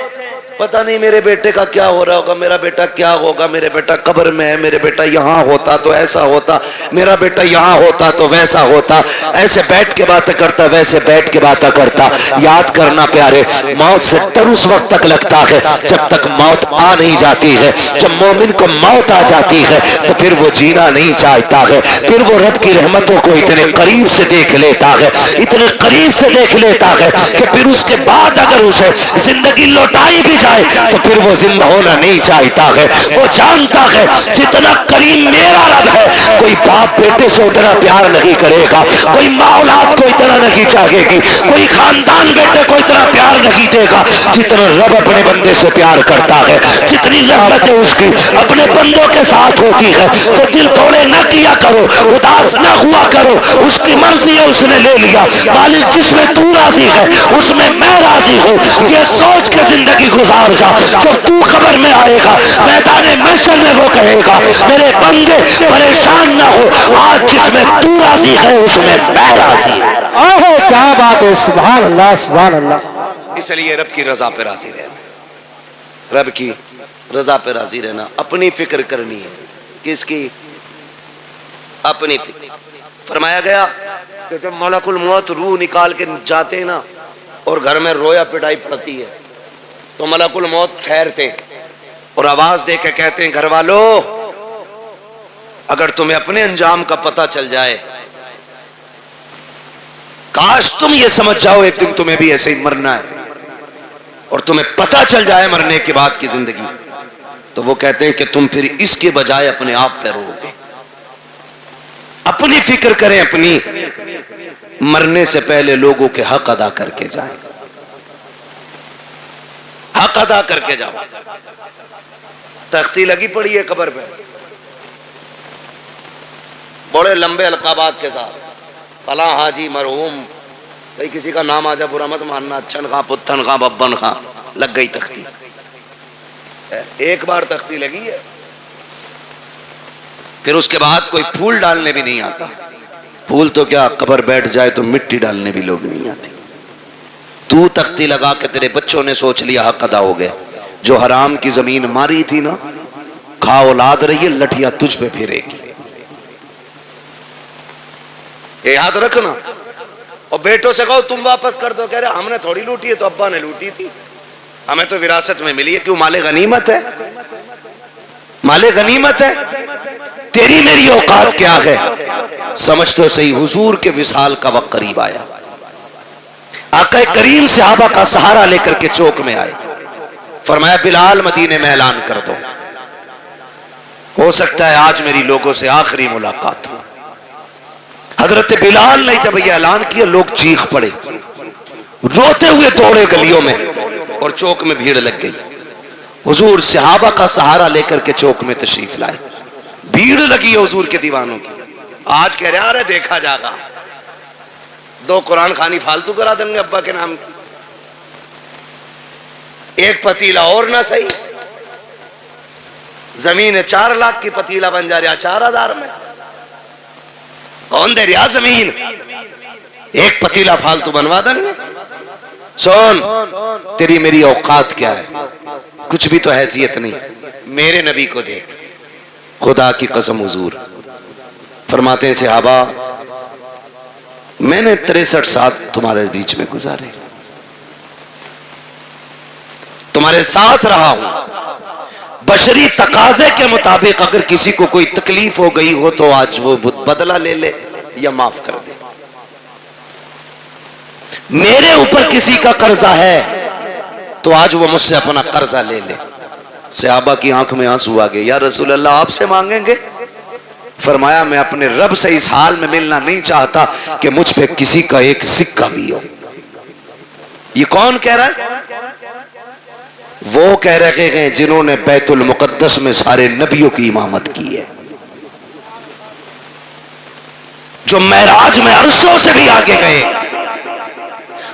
[SPEAKER 1] پتہ نہیں میرے بیٹے کا کیا ہو رہا ہوگا، میرا بیٹا کیا ہوگا، میرے بیٹا قبر میں ہے، میرے بیٹا یہاں ہوتا تو ایسا ہوتا، میرا بیٹا یہاں ہوتا تو ویسا ہوتا، ایسے بیٹھ کے باتیں کرتا ویسے بیٹھ کے باتیں کرتا. یاد کرنا پیارے، موت سے ڈر اس وقت تک لگتا ہے جب تک موت آ نہیں جاتی ہے. جب مومن کو موت آ جاتی ہے تو پھر وہ جینا نہیں چاہتا ہے، پھر وہ رب کی رحمتوں کو اتنے قریب سے دیکھ لیتا ہے، اتنے قریب سے دیکھ لیتا ہے کہ پھر اس کے بعد اگر اسے زندگی لوٹائی بھی تو پھر وہ زندہ ہونا نہیں چاہتا ہے. وہ جانتا ہے جتنا کریم میرا رب ہے کوئی باپ بیٹے سے اتنا پیار نہیں کرے گا، کوئی ماں اولاد کو اتنا نہیں چاہے گی، کوئی خاندان بیٹے کو اتنا پیار نہیں دے گا جتنا رب اپنے بندے سے پیار کرتا ہے. جتنی رحمتیں اس کی اپنے بندوں کے ساتھ ہوتی ہے تو دل توڑے نہ کیا کرو، اداس نہ ہوا کرو. اس کی مرضی ہے، اس نے لے لیا. مالک جس میں تو راضی ہے اس میں میں راضی ہوں، یہ سوچ کے زندگی گزار جا. جب تو قبر میں آئے گا میدان محشر میں وہ کہے گا میرے بندے پریشان نہ ہو، آج جس میں تو راضی ہے اس میں میں راضی ہوں.
[SPEAKER 3] اوہ کیا بات ہے، سبحان اللہ سبحان اللہ.
[SPEAKER 1] اس لیے رب کی رضا پہ راضی رہنا، رب کی رضا پہ راضی رہنا. اپنی فکر کرنی ہے. کس کی؟ اپنی فکر. فرمایا گیا کہ جب ملک الموت روح نکال کے جاتے ہیں نا اور گھر میں رویا پٹائی پڑتی ہے تو ملک الموت ٹھہرتے اور آواز دے کے کہتے ہیں گھر والو اگر تمہیں اپنے انجام کا پتہ چل جائے، کاش تم یہ سمجھ جاؤ ایک دن تمہیں بھی ایسے ہی مرنا ہے اور تمہیں پتہ چل جائے مرنے کے بعد کی زندگی، تو وہ کہتے ہیں کہ تم پھر اس کے بجائے اپنے آپ پہ رو گے. اپنی فکر کریں، اپنی مرنے سے پہلے لوگوں کے حق ادا کر کے جائیں، حق ادا کر کے جاؤ. تختی لگی پڑی ہے قبر پہ بڑے لمبے القابات کے ساتھ، فلاں حاجی مرحوم، بھئی کسی کا نام آ جا برا مت ماننا، اچھن خاں پتھن خاں ببن خاں. لگ گئی تختی. ایک بار تختی لگی ہے پھر اس کے بعد کوئی پھول ڈالنے بھی نہیں آتا. پھول تو کیا قبر بیٹھ جائے تو مٹی ڈالنے بھی لوگ نہیں آتے. تو تختی لگا کے تیرے بچوں نے سوچ لیا حق ادا ہو گیا. جو حرام کی زمین ماری تھی نا، کھا اولاد رہی ہے، لٹھیاں تجھ پہ پھرے گی، یہ یاد رکھنا۔ اور بیٹوں سے کہو تم واپس کر دو، کہہ رہے ہم نے تھوڑی لوٹی ہے، تو ابا نے لوٹی تھی، ہمیں تو وراثت میں ملی ہے۔ کیوں؟ مال غنیمت ہے، مال غنیمت ہے۔
[SPEAKER 2] تیری میری اوقات کیا ہے؟
[SPEAKER 1] سمجھ تو صحیح، حضور کے وصال کا وقت قریب آیا،
[SPEAKER 2] آقا کریم
[SPEAKER 1] صحابہ کا سہارا لے کر کے چوک میں آئے، فرمایا بلال مدینے میں اعلان کر دو، ہو سکتا ہے آج میری لوگوں سے آخری ملاقات ہو۔ حضرت بلال نے جب یہ اعلان کیا، لوگ چیخ پڑے، روتے ہوئے دوڑے گلیوں میں، اور چوک میں بھیڑ لگ گئی۔ حضور صحابہ کا سہارا لے کر کے چوک میں تشریف لائے، بھیڑ لگی ہے حضور کے دیوانوں کی۔ آج کہہ رہے ہیں دیکھا جاگا، 2 قرآن خوانی فالتو کرا دیں گے ابا کے نام کی، ایک پتیلا اور نہ صحیح، زمین 4 لاکھ کی پتیلا بن جا رہا 4000 میں، کون دے رہا زمین، ایک پتیلا فالتو بنوا دیں گے۔ سن، تیری میری اوقات کیا ہے؟ کچھ بھی تو حیثیت نہیں۔ میرے نبی کو دیکھ، خدا کی قسم حضور فرماتے ہیں صحابہ میں نے 63 سال تمہارے بیچ میں گزارے، تمہارے ساتھ رہا ہوں، بشری تقاضے کے مطابق اگر کسی کو کوئی تکلیف ہو گئی ہو تو آج وہ بدلہ لے لے یا معاف کر دے۔ میرے اوپر کسی کا قرضہ ہے تو آج وہ مجھ سے اپنا قرضہ لے لے۔ صحابہ کی آنکھ میں آنسو آ گئے، یا رسول اللہ آپ سے مانگیں گے؟ فرمایا میں اپنے رب سے اس حال میں ملنا نہیں چاہتا کہ مجھ پہ کسی کا ایک سکہ بھی ہو۔ یہ کون کہہ رہا ہے؟ وہ کہہ رہے ہیں جنہوں نے بیت المقدس میں سارے نبیوں کی امامت کی ہے،
[SPEAKER 2] جو معراج میں عرشوں سے بھی آگے گئے،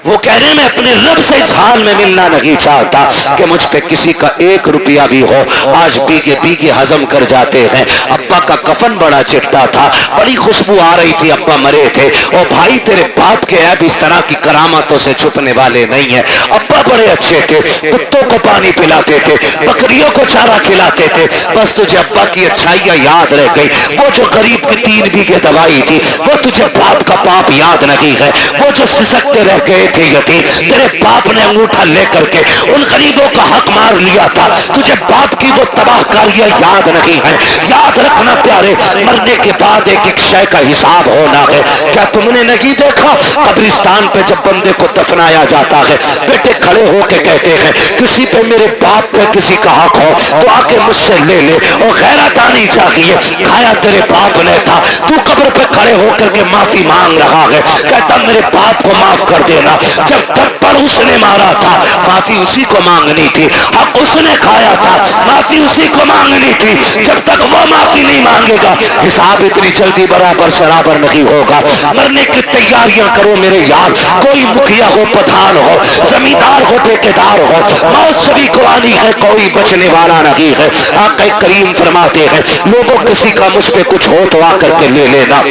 [SPEAKER 2] وہ کہہ رہے ہیں میں اپنے رب سے اس حال میں ملنا نہیں چاہتا کہ مجھ پہ کسی کا 1 روپیہ بھی ہو۔ آج بیگے ہضم کر جاتے ہیں۔ ابا کا کفن بڑا چپٹا تھا، بڑی خوشبو آ رہی تھی، ابا مرے تھے۔ اور بھائی تیرے باپ کے عیب اس طرح کی کرامتوں سے چھپنے والے نہیں ہیں۔ ابا بڑے اچھے تھے، کتوں کو پانی پلاتے تھے، بکریوں کو چارہ کھلاتے تھے، بس تجھے ابا کی اچھائیاں یاد رہ گئی۔ وہ جو غریب کی 3 بیگھے دوائی تھی وہ تجھے باپ کا پاپ یاد نہیں ہے۔ وہ جو سسکتے رہ گئے تھے یتیم، تیرے باپ نے انگوٹھا لے کر کے ان غریبوں کا حق مار لیا تھا، تجھے باپ کی وہ تباہ کاریاں یاد نہیں ہے۔ یاد رکھنا پیارے، مرنے کے بعد ایک ایک شے کا حساب ہونا ہے۔ کیا تم نے نہیں دیکھا قبرستان پہ جب بندے کو دفنایا جاتا ہے، بیٹے کھڑے ہو کے کہتے ہیں کسی پہ میرے باپ پہ کسی کا حق ہو تو آ کے مجھ سے لے لے، اور غیرت آنی چاہیے۔ کھایا تیرے باپ نے تھا، تو قبر پہ کھڑے ہو کر کے معافی مانگ رہا ہے، کہتا میرے باپ کو معاف کر دینا۔ جب تک پر اس نے مارا تھا معافی اسی کو مانگنی تھی، حق اس نے کھایا تھا معافی اسی کو مانگنی تھی۔ جب تک وہ معافی نہیں مانگے گا حساب اتنی جلدی برابر سرابر نہیں ہوگا۔ مرنے کی تیاریاں کرو میرے یار، کوئی مکھیا ہو، پٹھان ہو، زمیندار ہو، ٹھیکیدار ہو، موت سبھی کو آنی ہے، کوئی بچنے والا نہیں ہے۔ آقا کریم فرماتے ہیں لوگوں کسی کا مجھ پہ کچھ ہو تو آ کر کے لے لینا۔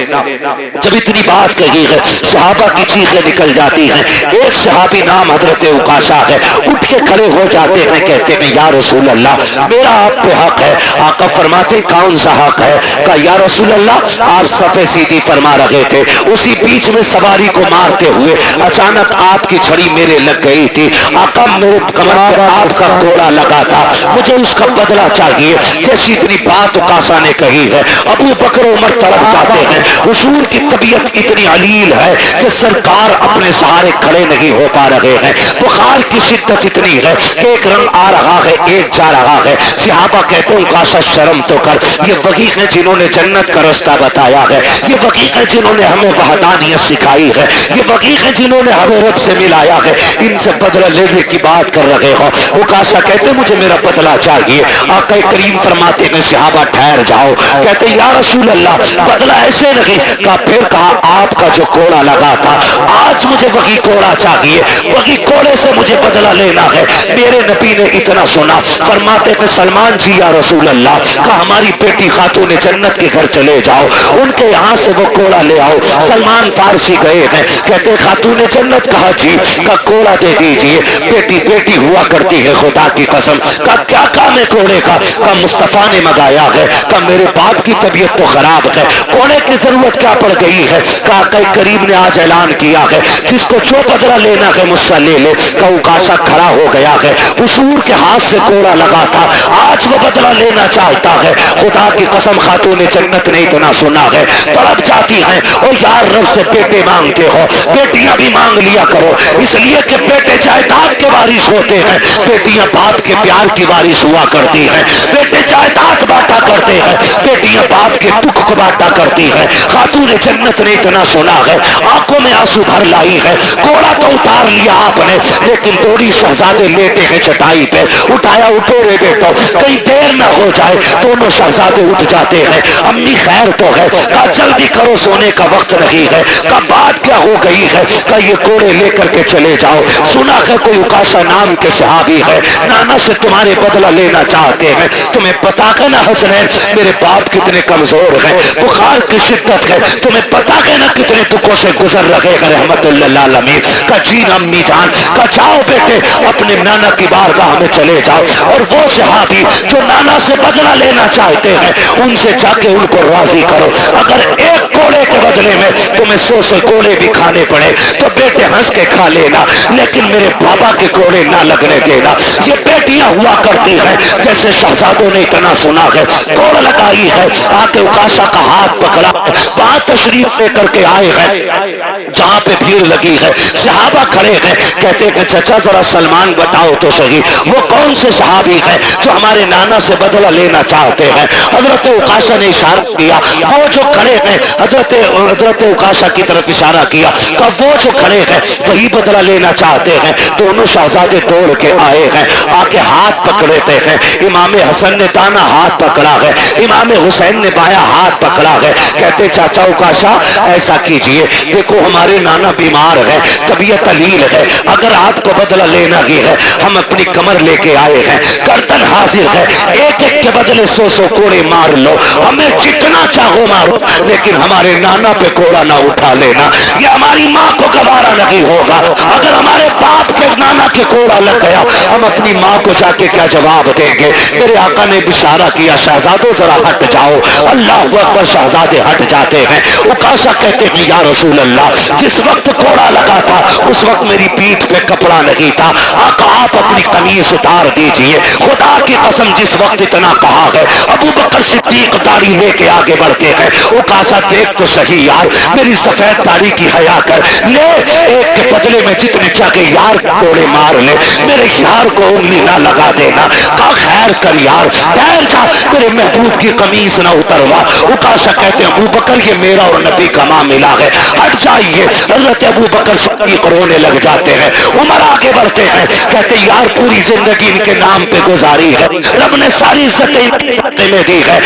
[SPEAKER 2] جب اتنی بات کہی ہے صحابہ کی چیخیں نکل جاتی ہیں۔ ایک صحابی نام حضرت عکاشہ ہے، اٹھ کے کھڑے ہو جاتے ہیں، کہتے ہیں یا رسول اللہ میرا آپ پہ حق ہے۔ آقا فرماتے کون سا حق ہے؟ کہا یا رسول اللہ آپ صفے سیدھی فرما رہے تھے، اسی بیچ میں سواری کو مارتے ہوئے اچانک آپ کی چھڑی میرے لگ گئی تھی۔ آقا میرے کمر پہ آپ کا کوڑا لگا تھا، مجھے اس کا بدلہ چاہیے۔ جیسی اتنی بات عکاشہ نے کہی ہے، ابو بکر عمر طرف جاتے ہیں۔ حضور کی طبیعت اتنی علیل ہے کہ سرکار اپنے سہارے کھڑے نہیں ہو پا رہے ہیں، بخار کی شدت اتنی ہے کہ ایک رنگ آ رہا ہے ایک جا رہا ہے۔ صحابہ کہتے ہیں عکاشہ شرم تو کر، یہ وہی ہیں جنہوں نے جنت کا رستہ بتایا ہے، یہ وہی ہیں جنہوں نے ہمیں وحدانیت سکھائی ہے، یہ وہی ہیں جنہوں نے ہمیں رب سے ملایا ہے، ان سے بدلہ لینے کی بات کر رہے ہو۔ عکاشہ کہتے ہیں مجھے میرا بدلہ چاہیے۔ آقا کریم فرماتے ہیں صحابہ ٹھہر جاؤ، کہتے ہیں یا رسول اللہ بدلہ ایسے نہیں۔ کہا پھر کہا آپ کا جو کوڑا لگا تھا آج مجھے وہی کوڑا کوڑا چاہیے، وہی کوڑے سے مجھے بدلہ لینا ہے۔ میرے نبی نے اتنا سنا، فرماتے ہیں سلمان جی یا رسول اللہ، کہا ہماری بیٹی خاتون جنت کے گھر چلے جاؤ، ان کے یہاں سے وہ کوڑا لے آؤ۔ سلمان فارسی گئے ہیں، کہتے خاتون جنت، کہا جی، کا کوڑا دے دیجئے، بیٹی بیٹی ہوا کرتی ہے خدا کی قسم۔ کہا کیا کام ہے کوڑے کا؟ کہا مصطفیٰ نے منگایا ہے۔ کہا میرے باپ کی طبیعت تو خراب ہے، کوڑے کی ضرورت کیا پڑ گئی ہے؟ کہا کہ کریم نے آج اعلان کیا ہے جس کو جو بدلہ لینا ہے مجھ سے لے لے۔ کہا اکاشا کھڑا ہو گیا ہے، حضور کے ہاتھ سے کوڑا لگا تھا، آج وہ بدلہ لینا چاہتا ہے۔ خدا کی قسم خاتون جنت نے اتنا سنا ہے، تڑپ جاتی ہیں، اور یار رب سے بیٹے مانگتے ہو، بیٹیاں بھی مانگ لیا کرو، اس لیے کہ بیٹے جائیداد کے وارث ہوتے ہیں، بیٹیاں باپ کے پیار کی وارث ہوا کرتی ہیں۔ بیٹے جائیداد بانٹا کرتے ہیں، بیٹیاں باپ کے دکھ کو بانٹا کرتی ہیں۔ خاتون جنت نے اتنا سنا ہے، آنکھوں میں آنسو بھر لائی ہے، کوڑا تو اتار لیا آپ نے، لیکن دوڑی شہزادے لیٹے ہیں چٹائی پہ، اٹھایا اٹھو رے بیٹو، کہیں دیر نہ ہو جائے۔ دونوں شہزادے اٹھ جاتے ہیں، امی خیر تو ہے؟ کہا جلدی کرو سونے کا وقت نہیں ہے۔ کہا بات کیا ہو گئی ہے؟ کہا یہ کوڑے لے کر کے چلے جاؤ، سنا ہے کوئی اکاشا نام کے صحابی ہے، نانا سے تمہارے بدلہ لینا چاہتے ہیں، تمہیں پتا ہے نا حسنین میرے باپ کتنے کمزور ہیں، بخار کی شدت ہے، تمہیں پتا ہے نا کتنے دکھوں سے گزر رہے ہیں رحمت اللہ عالمین۔ کہا جی امی جان۔ کہا جاؤ بیٹے اپنے نانا کی بارگاہ میں چلے جاؤ، اور وہ صحابی جو نانا سے بدلہ لینا چاہتے ہیں ان سے جا کے ان کو راضی کرو، اگر ایک کوڑے کے بدلے میں تمہیں 100 کوڑے بھی کھانے پڑے تو بیٹے ہنس کے کھا لینا، لیکن میرے بابا کے کوڑے نہ لگنے دینا۔ یہ بیٹیاں ہوا کرتی ہیں، جیسے شہزادوں نے اتنا سنا ہے، دوڑ لگائی ہے، آ کے اکاشا کا ہاتھ پکڑا، وہاں تشریف لے کر کے آئے ہیں جہاں پہ بھیڑ لگی ہے، صحابہ کھڑے ہیں، کہتے کہ چچا ذرا سلمان بتاؤ تو صحیح وہ کون سے صحابی ہیں جو ہمارے نانا سے بدلہ لینا چاہتے ہیں۔ حضرت اکاشا نے اشارہ کیا، وہ جو کھڑے ہیں، حضرت اکاشا کی طرف اشارہ کیا، کہ وہ جو کھڑے ہیں وہی بدلہ لینا چاہتے ہیں۔ دونوں شہزادے دوڑ کے آئے ہیں، آ کے ہاتھ پکڑتے ہیں، امام حسن نے دانا ہاتھ پکڑا ہے، امام حسین نے بایاں ہاتھ پکڑا ہے، کہتے چاچا اکاشا ایسا کیجئے، دیکھو ہمارے نانا بیمار ہے، طبیعت علیل ہے، اگر آپ کو بدلہ لینا ہی ہے ہم اپنی کمر لے کے آئے ہیں، گردن حاضر ہے، ایک ایک کے بدلے 100 کوڑے مار لو، ہمیں جتنا چاہو مارو، لیکن ہمارے نانا پہ کوڑا نہ اٹھا لینا، یہ ہماری ماں کو گوارا نہیں ہوگا۔ اگر ہمارے باپ کے نانا کے کوڑا لگ گیا ہم اپنی ماں کو جا کے کیا جواب دیں گے؟ میرے آقا نے اشارہ کیا شہزادوں ذرا ہٹ جاؤ، اللہ اکبر، شہزادے ہٹ جاتے ہیں۔ اکاشا کہتے ہیں یا رسول اللہ جس وقت کوڑا لگا تھا اس وقت میری پیٹھ پہ کپڑا نہیں تھا، آقا آپ اپنی قمیص اتار دیجئے، خدا کی قسم جس وقت اتنا کہا ہے ابو بکر صدیق داڑھی لے کے آگے بڑھتے ہیں، اکاشا دیکھ تو صحیح یار میری سفید داڑھی کی حیا کر لے، ایک کے بدلے میں جتنے چاہے یار کوڑے مار لے، میرے یار کو انگلی نہ لگا دینا۔ کہا خیر کر یار، ٹھہر جا، میرے محبوب کی قمیص نہ اتروا۔ اکاشا کہتے ہیں ابو بکر یہ میرا اور نبی کا معاملہ ہے، ہٹ جائیے۔ حضرت ابو بکر صدیق رونے لگ جاتے ہیں، عمر آگے بڑھتے ہیں، کہتے یار پوری زندگی ان کے نام پہ گزاری ہے، رب نے ساری عزتیں میں دی ہے،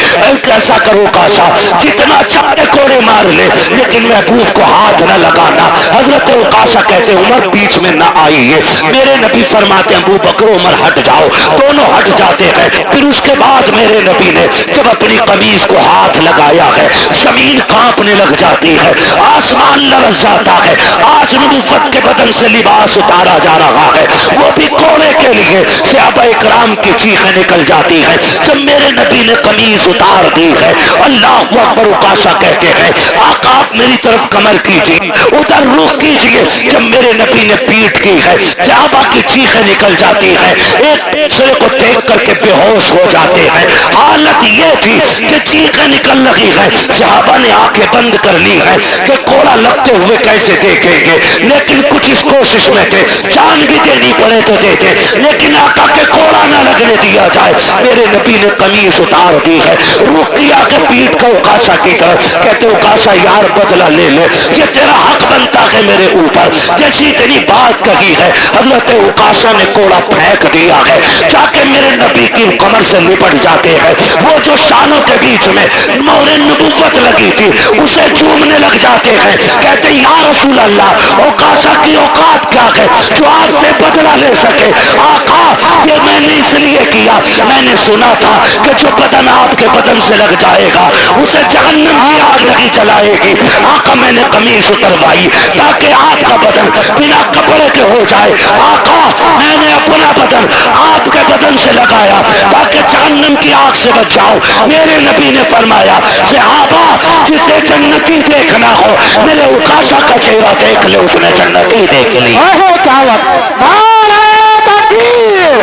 [SPEAKER 2] ایسا کرو اکاشا جتنا چاہے کوڑے مار لے لیکن محبوب کو ہاتھ نہ لگانا۔ حضرت اکاشا کہتے عمر بیچ میں نہ آئیے، میرے نبی فرماتے ہیں ابو بکر عمر ہٹ جاؤ، دونوں ہٹ جاتے ہیں۔ پھر اس کے بعد میرے نبی نے جب اپنی قمیص کو ہاتھ لگایا ہے زمین کانپنے لگ جاتی ہے، آسمان لرز جاتا ہے، آج نبوت کے بدن سے لباس اتارا جا رہا ہے، وہ بھی کوڑے کے لیے۔ صحابہ اکرام کی چیخیں نکل جاتی ہیں جب میرے نبی نے قمیص اتار دی ہے۔ اللہ اکبر، اکاشا کہتے ہیں آقا آپ میری طرف کمر کیجیے، ادھر رخ کیجیے، جب میرے نبی نے پیٹ کی ہے صحابہ کی چیخیں نکل جاتی ہیں، ایک دوسرے کو دیکھ کر کے بے ہوش ہو جاتے ہیں۔ حالت یہ تھی کہ چیخیں نکل رہی ہے، صحابہ نے آنکھیں بند کر لی ہے کہ کوڑا لگتے ہوئے کیسے دیکھیں گے، لیکن کچھ اس کوشش میں تھے جان بھی دینی پڑے تو دیتے، لیکن آقا کے کوڑا نہ لگنے دیا جائے۔ میرے نبی نے قمیص اتار دی ہے، رخ کیا کہ پیٹ کا اکاشا کی طرف، کہتے اکاشا یار بدلہ لے لے، یہ تیرا حق بنتا ہے میرے اوپر جیسی اتنی بات کہی ہے حضرت عکاشہ نے کوڑا پھینک دیا ہے، جا کے میرے نبی کی کمر سے لپٹ جاتے ہیں، وہ جو شانوں کے بیچ میں مہر نبوت لگی تھی اسے چومنے لگ جاتے ہیں، کہتے ہیں یا رسول اللہ عکاشہ کی اوقات کیا ہے جو آپ سے بدلہ لے سکے؟ آقا یہ میں نے اس لیے کیا، میں نے سنا تھا کہ جو بدن آپ کے بدن سے لگ جائے گا اسے جہنم کی آگ نہیں جلائے گی۔ آقا میں نے قمیص اتروائی تاکہ آپ کا بدن بنا کپڑے کے ہو جائے، آقا میں نے اپنا بدن آپ کے بدن سے لگایا تاکہ جہنم کی آگ سے بچ جاؤ۔ میرے نبی نے فرمایا صحابہ جسے جنتی دیکھنا ہو میرے عکاشہ کا چہرہ دیکھ لے، اس نے جنتی دیکھ لی۔
[SPEAKER 3] نعرہ تکبیر،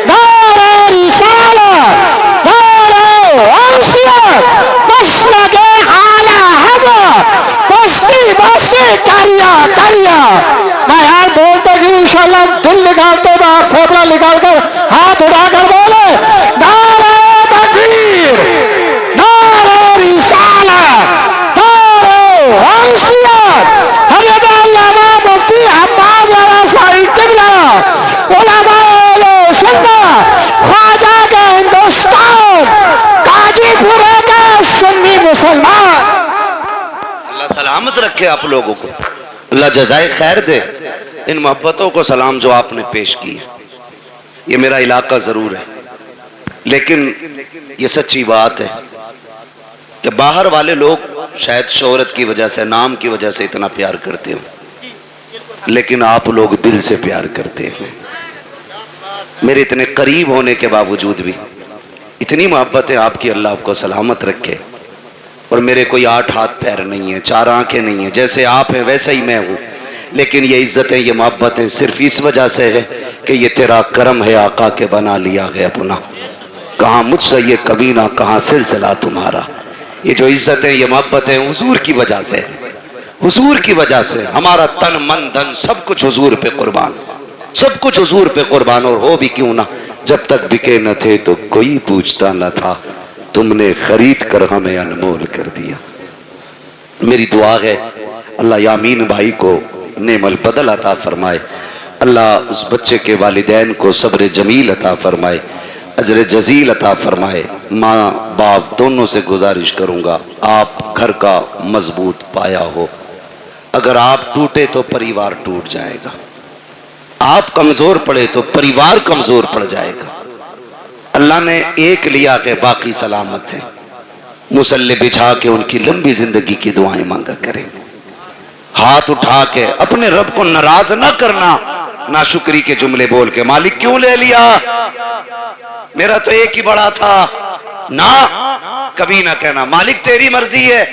[SPEAKER 3] نعرہ رسالت، نعرہ غوثیت، مسلک اعلی حضرت، بستی بستی کریا کریا۔ میں یار بولتے کہ انشاءاللہ دل نکالتے بعد پھوپڑا نکال کر ہاتھ اٹھا کر بولے نعرہ تکبیر، نعرہ رسالت، نعرہ غوثیت۔ حضرت علامہ مفتی عباس والا صاحب قبلہ، علماء اہل سنت، خواجہ کے ہندوستان، قاضی پورے کے سنی مسلمان۔
[SPEAKER 1] اللہ سلامت رکھے آپ لوگوں کو، اللہ جزائے خیر دے۔ ان محبتوں کو سلام جو آپ نے پیش کی ہے، یہ میرا علاقہ ضرور ہے، لیکن یہ سچی بات ہے کہ باہر والے لوگ شاید شہرت کی وجہ سے، نام کی وجہ سے اتنا پیار کرتے ہوں، لیکن آپ لوگ دل سے پیار کرتے ہیں۔ میرے اتنے قریب ہونے کے باوجود بھی اتنی محبتیں آپ کی، اللہ آپ کو سلامت رکھے۔ اور میرے کوئی 8 ہاتھ پیر نہیں ہیں، 4 آنکھیں نہیں ہیں، جیسے آپ ہیں ویسے ہی میں ہوں، لیکن یہ عزتیں، یہ محبتیں صرف اس وجہ سے ہے کہ یہ تیرا کرم ہے آقا کے بنا لیا ہے اپنا۔ کہاں مجھ سے یہ کبھی نہ، کہاں سلسلہ تمہارا۔ یہ جو عزتیں، یہ محبتیں حضور کی وجہ سے، حضور کی وجہ سے ہمارا تن من دھن سب کچھ حضور پہ قربان، سب کچھ حضور پہ قربان۔ اور ہو بھی کیوں نہ، جب تک بکے نہ تھے تو کوئی پوچھتا نہ تھا، تم نے خرید کر ہمیں انمول کر دیا۔ میری دعا ہے اللہ یامین بھائی کو نعم البدل عطا فرمائے، اللہ اس بچے کے والدین کو صبر جمیل عطا فرمائے، اجر جزیل عطا فرمائے۔ ماں باپ دونوں سے گزارش کروں گا، آپ گھر کا مضبوط پایا ہو، اگر آپ ٹوٹے تو پریوار ٹوٹ جائے گا، آپ کمزور پڑے تو پریوار کمزور پڑ جائے گا۔ اللہ نے ایک لیا کہ باقی سلامت ہے، مصلی بچھا کے ان کی لمبی زندگی کی دعائیں مانگا کریں، ہاتھ اٹھا کے اپنے رب کو ناراض نہ کرنا، ناشکری کے جملے بول کے مالک کیوں لے لیا، میرا تو ایک ہی بڑا تھا، نہ کبھی نہ کہنا مالک تیری مرضی ہے،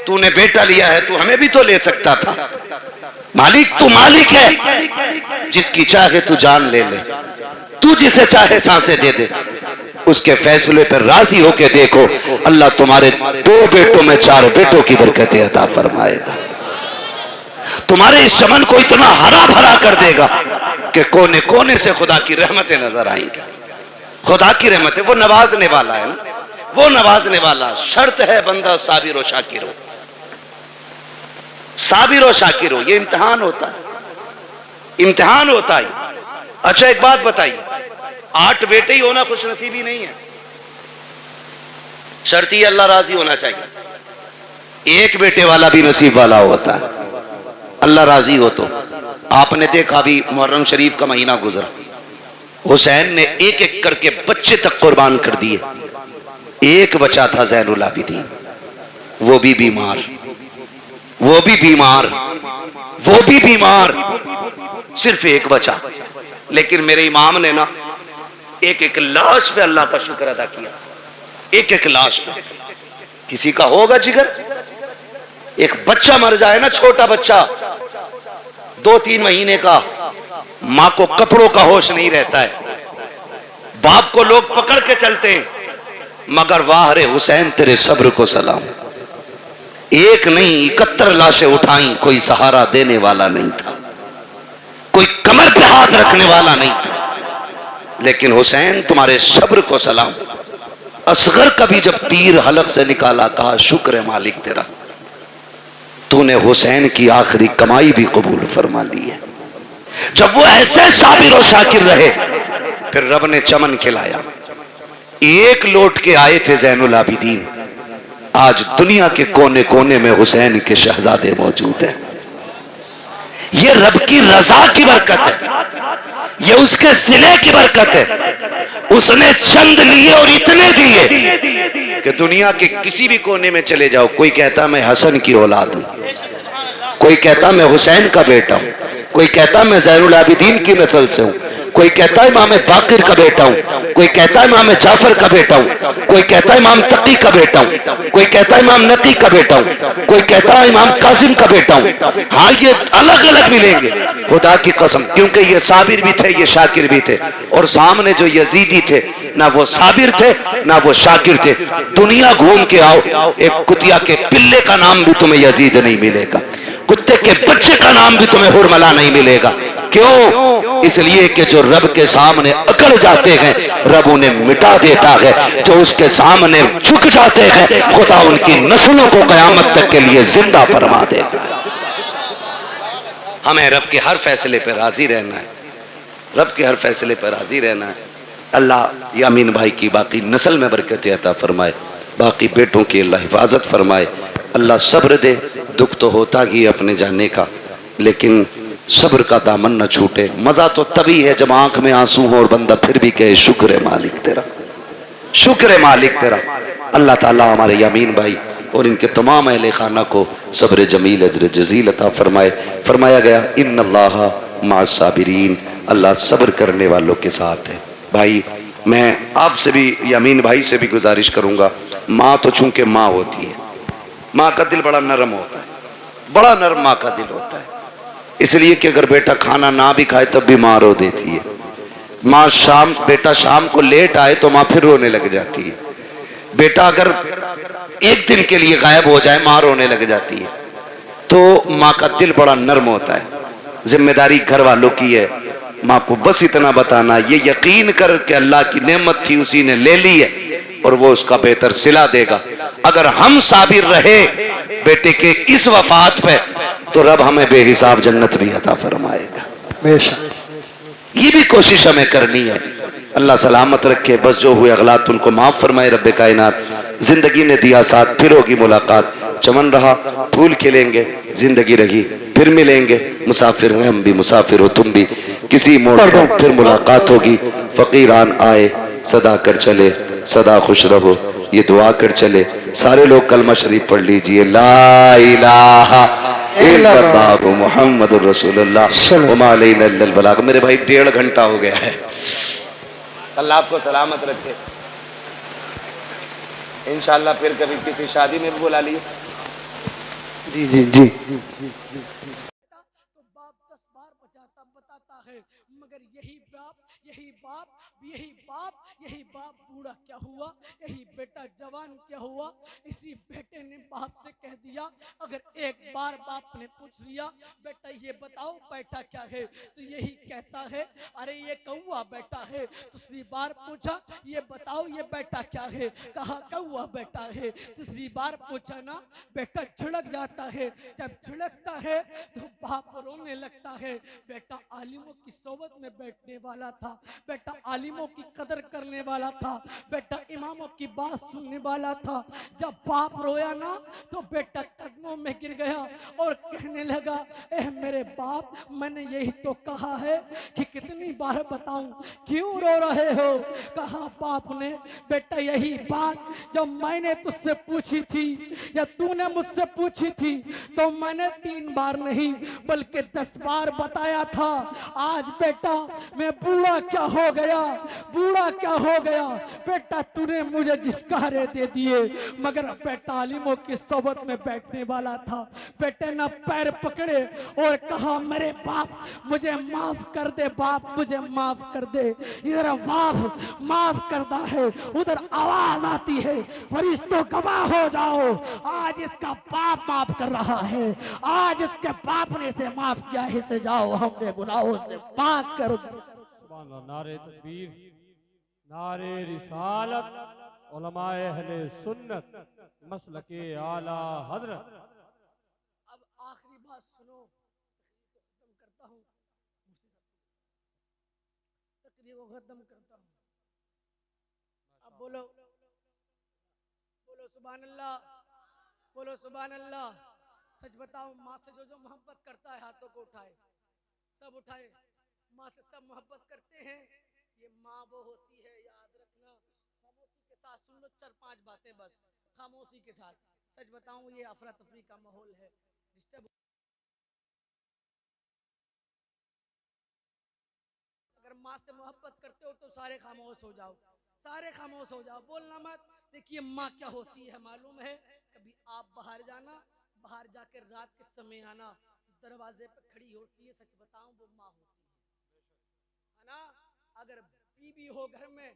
[SPEAKER 1] تو نے بیٹا لیا ہے تو ہمیں بھی تو لے سکتا تھا، مالک تو مالک ہے، جس کی چاہے تو جان لے لے، تو جسے چاہے سانسیں دے دے، اس کے فیصلے پر راضی ہو کے دیکھو، اللہ تمہارے 2 بیٹوں میں 4 بیٹوں کی برکتیں عطا فرمائے گا، تمہارے اس چمن کو اتنا ہرا بھرا کر دے گا کہ کونے کونے سے خدا کی رحمتیں نظر آئیں گی۔ خدا کی رحمتیں، وہ نوازنے والا ہے نا، وہ نوازنے والا۔ شرط ہے بندہ صابر و شاکر ہو، صابر و شاکر ہو، یہ امتحان ہوتا ہے، امتحان ہوتا ہے۔ اچھا ایک بات بتائیے، 8 بیٹے ہی ہونا خوش نصیبی نہیں ہے، شرط ہی اللہ راضی ہونا چاہیے، ایک بیٹے والا بھی نصیب والا ہوتا ہے، اللہ راضی ہو تو۔ آپ نے دیکھا بھی محرم شریف کا مہینہ گزرا، حسین نے ایک ایک کر کے بچے تک قربان کر دیے، ایک بچہ تھا زین العابدین، وہ بھی بیمار، وہ بھی بیمار، وہ بھی بیمار، صرف ایک بچہ، لیکن میرے امام نے نا ایک ایک لاش پہ اللہ کا شکر ادا کیا، ایک ایک لاش پہ۔ کسی کا ہوگا جگر، ایک بچہ مر جائے نا، چھوٹا بچہ 2-3 مہینے کا، ماں کو کپڑوں کا ہوش نہیں رہتا ہے، باپ کو لوگ پکڑ کے چلتے ہیں، مگر واہ رے حسین تیرے صبر کو سلام، ایک نہیں 71 لاشیں اٹھائیں، کوئی سہارا دینے والا نہیں تھا، کوئی کمر پہ ہاتھ رکھنے والا نہیں تھا، لیکن حسین تمہارے صبر کو سلام۔ اصغر کا بھی جب تیر حلق سے نکالا، کہا شکر ہے مالک تیرا،
[SPEAKER 2] تو نے حسین کی آخری کمائی بھی قبول فرما لی ہے۔ جب وہ ایسے صابر و شاکر رہے پھر رب نے چمن کھلایا، ایک لوٹ کے آئے تھے زین العابدین، آج دنیا کے کونے کونے میں حسین کے شہزادے موجود ہیں۔ یہ رب کی رضا کی برکت ہے، یہ اس کے صلے کی برکت ہے۔ اس نے چند لیے اور اتنے دیے کہ دنیا کے کسی بھی کونے میں چلے جاؤ، کوئی کہتا میں حسن کی اولاد ہوں، کوئی کہتا میں حسین کا بیٹا ہوں، کوئی کہتا میں زین العابدین کی نسل سے ہوں، کوئی کہتا ہے امام باقر کا بیٹا ہوں، کوئی کہتا ہے امام جعفر کا بیٹا ہوں، کوئی کہتا ہے امام تقی کا بیٹا ہوں، کوئی کہتا ہے امام نقی کا بیٹا ہوں، کوئی کہتا ہے امام قاسم کا بیٹا ہوں۔ ہاں یہ الگ الگ ملیں گے خدا کی قسم، کیونکہ یہ صابر بھی تھے، یہ شاکر بھی تھے، اور سامنے جو یزیدی تھے نہ وہ صابر تھے نہ وہ شاکر تھے۔ دنیا گھوم کے آؤ، ایک کتیا کے پلے کا نام بھی تمہیں یزید نہیں ملے گا، کتے کے بچے کا نام بھی تمہیں حرملہ نہیں ملے گا۔ کیوں؟ اس لیے کہ جو رب کے سامنے اکڑ جاتے ہیں رب انہیں مٹا دیتا ہے، جو اس کے سامنے جھک جاتے ہیں خدا ان کی نسلوں کو قیامت تک کے لیے زندہ فرما دے گا۔ ہمیں رب کے ہر فیصلے پر راضی رہنا ہے، رب کے ہر فیصلے پر راضی رہنا ہے۔ اللہ یامین بھائی کی باقی نسل میں برکت عطا فرمائے، باقی بیٹوں کی اللہ حفاظت فرمائے، اللہ صبر دے۔ دکھ تو ہوتا ہی اپنے جانے کا، لیکن صبر کا دامن نہ چھوٹے۔ مزہ تو تبھی ہے جب آنکھ میں آنسو ہو اور بندہ پھر بھی کہے شکر ہے مالک تیرا، شکر ہے مالک تیرا۔ اللہ تعالیٰ ہمارے یامین بھائی اور ان کے تمام اہل خانہ کو صبر جمیل اجر جزیل عطا فرمائے۔ فرمایا گیا ان اللہ مع الصابرین، اللہ صبر کرنے والوں کے ساتھ ہے۔ بھائی میں آپ سے بھی یامین بھائی سے بھی گزارش کروں گا، ماں تو چونکہ ماں ہوتی ہے، ماں کا دل بڑا نرم ہوتا ہے، بڑا نرم ماں کا دل ہوتا ہے، اس لیے کہ اگر بیٹا کھانا نہ بھی کھائے تب بھی ماں رو دیتی ہے۔ ماں بیٹا شام کو لیٹ آئے تو ماں پھر رونے لگ جاتی ہے، بیٹا اگر ایک دن کے لیے غائب ہو جائے ماں رونے لگ جاتی ہے۔ تو ماں کا دل بڑا نرم ہوتا ہے۔ ذمہ داری گھر والوں کی ہے، ماں کو بس اتنا بتانا، یہ یقین کر کہ اللہ کی نعمت تھی اسی نے لے لی ہے اور وہ اس کا بہتر صلہ دے گا۔ اگر ہم صابر رہے بیٹے کے اس وفات پہ تو رب ہمیں بے حساب جنت بھی عطا فرمائے گا۔
[SPEAKER 3] بے شک
[SPEAKER 2] یہ بھی کوشش ہمیں کرنی ہے۔ اللہ سلامت رکھے، بس جو ہوئے اغلاط ان کو معاف فرمائے رب کائنات۔ زندگی نے دیا ساتھ، پھر ہوگی ملاقات، چمن رہا پھول کھلیں گے، زندگی رہی پھر ملیں گے، مسافر ہیں ہم بھی مسافر ہو تم بھی، کسی موڑ پر پھر ملاقات ہوگی۔ فقیران آئے صدا کر چلے، صدا خوش رہو یہ دعا کر چلے۔ سارے لوگ کلمہ شریف پڑھ لیجئے، لا الہ الا اللہ محمد الرسول اللہ وما علینا الا البلاغ۔ میرے بھائی 1.5 گھنٹہ ہو گیا ہے، اللہ آپ کو سلامت رکھے۔ انشاءاللہ پھر کبھی کسی شادی میں بھی بلا لیے۔
[SPEAKER 3] جی جی جی
[SPEAKER 4] تو باپ 10 بار بتاتا ہے، مگر یہی باپ بوڑھا کیا ہوا، یہی بیٹا جوان کیا ہوا۔ اسی بیٹے نے باپ سے کہہ دیا، اگر ایک بار باپ نے پوچھ لیا بیٹا یہ بتاؤ بیٹا کیا ہے، تو یہی کہتا ہے ارے یہ کوا بیٹا ہے۔ دوسری بار پوچھا یہ بتاؤ یہ بیٹا کیا ہے، کہا کوا بیٹا ہے۔ تیسری بار پوچھا نا بیٹا چھڑک جاتا ہے، جب چھڑکتا ہے تو باپ رونے لگتا ہے۔ بیٹا عالموں کی صحبت میں بیٹھنے والا تھا، بیٹا عالموں کی قدر کرنے والا تھا، بیٹا اماموں کی بات سننے والا تھا۔ جب باپ رویا نا تو بیٹا قدموں میں گر گیا اور کہنے لگا اے میرے باپ، میں نے یہی تو کہا ہے کہ کتنی بار بتاؤں، کیوں رو رہے ہو؟ کہا باپ نے بیٹا یہی بات جب میں نے تجھ سے پوچھی تھی یا تو نے مجھ سے پوچھی تھی تو میں نے 3 بار نہیں بلکہ 10 بار بتایا تھا۔ آج بیٹا میں بوڑھا کیا ہو گیا، بوڑھا کیا ہو گیا بیٹا، تو نے مجھے جھٹکارے دے دیے، مگر بیٹا عالموں کی صحبت میں بیٹھنے والا تھا۔ بیٹے نے پیر پکڑے اور کہا میرے باپ مجھے معاف کر دے، باپ مجھے معاف کر دے۔ ادھر باپ معاف کرتا ہے، ادھر آواز آتی ہے فرشتوں گواہ ہو جاؤ، آج اس کا باپ معاف کر رہا ہے، آج اس کے باپ نے اسے معاف کیا ہے، اسے جاؤ ہم نے گناہوں سے پاک کرو۔
[SPEAKER 3] سبحان اللہ، نعرہ تکبیر، نعرہ رسالت، علماء اہل سنت، مسلک اعلیٰ حضرت۔
[SPEAKER 4] اب تقریر کو ختم کرتا ہوں. اب بولو بولو سبحان اللہ, بولو سبحان اللہ. سچ بتاؤ, ماں سے جو محبت کرتا ہے ہاتھوں کو اٹھائے, سب اٹھائے. ماں سے سب محبت کرتے ہیں. یہ ماں وہ ہوتی ہے, یاد رکھنا. خاموشی کے ساتھ سن لو 4-5 باتیں بس, خاموشی کے ساتھ. سچ بتاؤں یہ افراتفری کا ماحول ہے. اگر ماں سے محبت کرتے ہو تو سارے خاموش ہو جاؤ, سارے خاموش ہو جاؤ, بولنا مت. دیکھیے ماں کیا ہوتی ہے معلوم ہے؟ کبھی آپ باہر جانا, باہر جا کے رات کے سمے آنا, دروازے پہ کھڑی ہوتی ہے. سچ بتاؤں وہ ماں ہوتی ہے نا. اگر بیوی ہو گھر میں,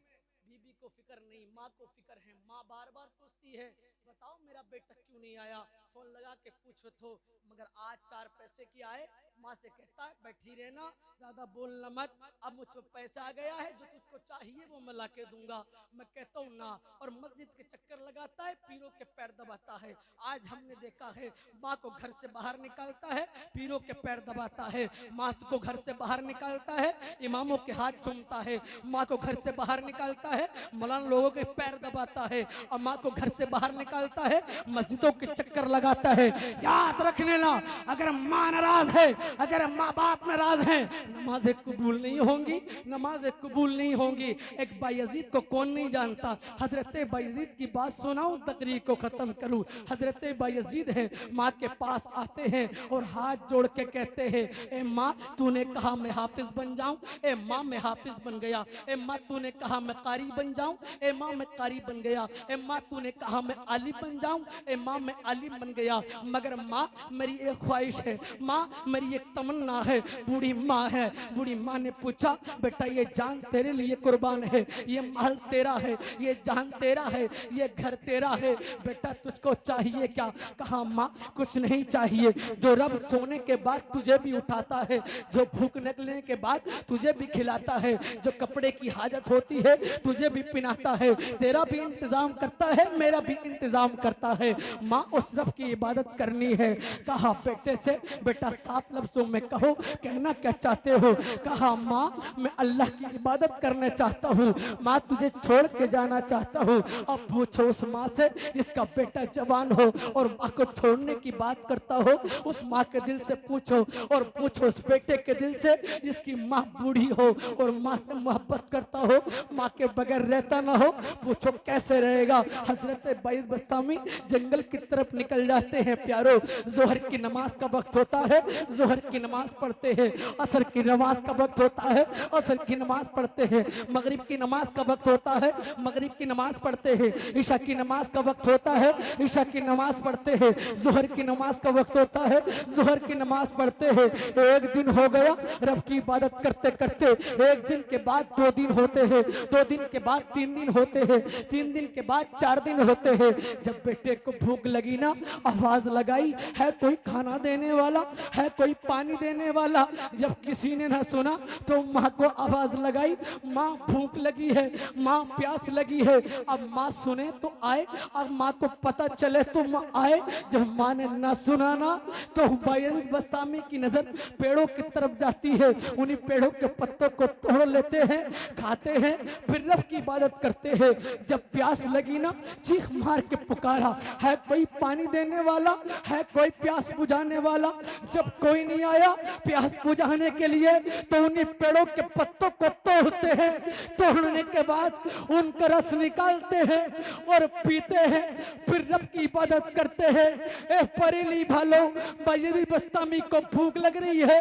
[SPEAKER 4] بیوی کو فکر نہیں, ماں کو فکر ہے. ماں بار بار پوچھتی ہے بتاؤ میرا بیٹا کیوں نہیں آیا, فون لگا کے پوچھو تو. مگر آج 4 پیسے کی آئے, ماں سے کہتا ہے بیٹھی رہنا, زیادہ بولنا مت. اب مجھ پہ پیسہ آ گیا ہے, جو تجھ کو چاہیے وہ میں لا کے دوں گا. میں کہتا ہوں نا. اور مسجد کے چکر لگاتا ہے, پیروں کے پیر دباتا ہے. آج ہم نے دیکھا ہے ماں کو گھر سے باہر نکالتا ہے, پیروں کے پیر دباتا ہے. ماں کو گھر سے باہر نکالتا ہے, اماموں کے ہاتھ چومتا ہے. ماں کو گھر سے باہر نکالتا ہے, مولانا لوگوں کے پیر دباتا ہے. اور ماں کو گھر سے باہر نکالتا ہے, مسجدوں کے چکر لگاتا ہے. یاد رکھ لینا, اگر ماں ناراض ہے, اگر ماں باپ ناراض ہیں, نمازیں قبول نہیں ہوں گی, نمازیں قبول نہیں ہوں گی. ایک بایزید کو کون نہیں جانتا؟ حضرت بایزید کی بات سناؤں, تقریر کو ختم کروں. حضرت بایزید ہیں, ماں کے پاس آتے ہیں اور ہاتھ جوڑ کے کہتے ہیں اے ماں تو نے کہا میں حافظ بن جاؤں, اے ماں میں حافظ بن گیا. اے ماں تو نے کہا میں قاری بن جاؤں, اے ماں میں قاری بن گیا. اے ماں تو نے کہا میں عالم بن جاؤں, اے ماں میں عالم بن گیا. مگر ماں میری ایک خواہش ہے, ماں میری ایک تمنا ہے. بوڑھی ماں ہے, بوڑھی ماں نے پوچھا بیٹا یہ جان تیرے لیے قربان ہے, یہ محل تیرا ہے, یہ جان تیرا ہے, یہ گھر تیرا ہے, بیٹا تجھ کو چاہیے کیا؟ کہا ماں کچھ نہیں چاہیے. جو رب سونے کے بعد تجھے بھی اٹھاتا ہے, جو بھوک نکلنے کے بعد تجھے بھی کھلاتا ہے, جو کپڑے کی حاجت ہوتی ہے تجھے بھی پہناتا ہے, تیرا بھی انتظام کرتا ہے, میرا بھی انتظام کرتا ہے. ماں اس رب کی عبادت کرنی ہے. کہا بیٹے سے بیٹا صاف لفظوں میں کہو, کہنا کیا چاہتے ہو؟ کہا ماں میں اللہ کی عبادت کرنا چاہتا ہوں, ماں تجھے چھوڑ کے جانا چاہتا ہوں. اب پوچھو اس ماں سے جس کا بیٹا جوان ہو اور ماں کو چھوڑنے کی بات کرتا ہو, اس ماں کے دل سے پوچھو, اور پوچھو اس بیٹے کے دل سے جس کی ماں بوڑھی ہو اور ماں سے محبت کرتا ہو, ماں کے بغیر رہتا نہ ہو, پوچھو کیسے رہے گا. حضرت بائز بستامی جنگل کی طرف نکل جاتے ہیں. پیارو ظہر کی نماز کا وقت ہوتا ہے, ظہر کی نماز پڑھتے ہیں. عصر کی نماز کا وقت ہوتا ہے, عصر کی نماز پڑھتے ہیں. مغرب کی نماز کا وقت ہوتا ہے, مغرب کی نماز پڑھتے ہیں. عشاء کی نماز کا وقت ہوتا ہے, عشاء کی نماز پڑھتے ہیں. ظہر کی نماز کا وقت ہوتا ہے, ظہر کی نماز پڑھتے ہیں. ایک دن ہو گیا رب کی عبادت کرتے کرتے, ایک دن کے بعد 2 دن ہوتے ہیں, 2 دن کے بعد 3 دن ہوتے ہیں, 3 دن کے بعد 4 دن ہوتے ہیں. جب بیٹے کو بھوک لگی نا, آواز لگائی ہے کوئی کھانا دینے والا, ہے کوئی پانی دینے والا. جب کسی نے نہ سنا تو ماں کو آواز لگائی, ماں بھوک لگی ہے, ماں پیاس لگی ہے. اب ماں سنے تو آئے, اب ماں کو پتہ چلے تو ماں آئے. جب ماں نے نہ سنا نا تو بایزید بستامی کی نظر پیڑوں کی طرف جاتی ہے, انہی پیڑوں کے پتوں کو توڑ لیتے ہیں, کھاتے ہیں, پھر رب کی عبادت کرتے ہیں. جب پیاس لگی نا چیخ مار کے پکارا, ہے کوئی پانی دینے والا, ہے کوئی پیاس بجھانے والا. جب کوئی نہیں آیا پیاس بجھانے کے لیے تو انہی پیڑوں کے پتوں کو توڑتے ہیں, توڑنے کے بعد ان کا رس نکالتے ہیں اور پیتے ہیں, پھر رب کی عبادت کرتے ہیں. اے بریلی بھالو, بایزید بستامی کو بھوک لگ رہی ہے,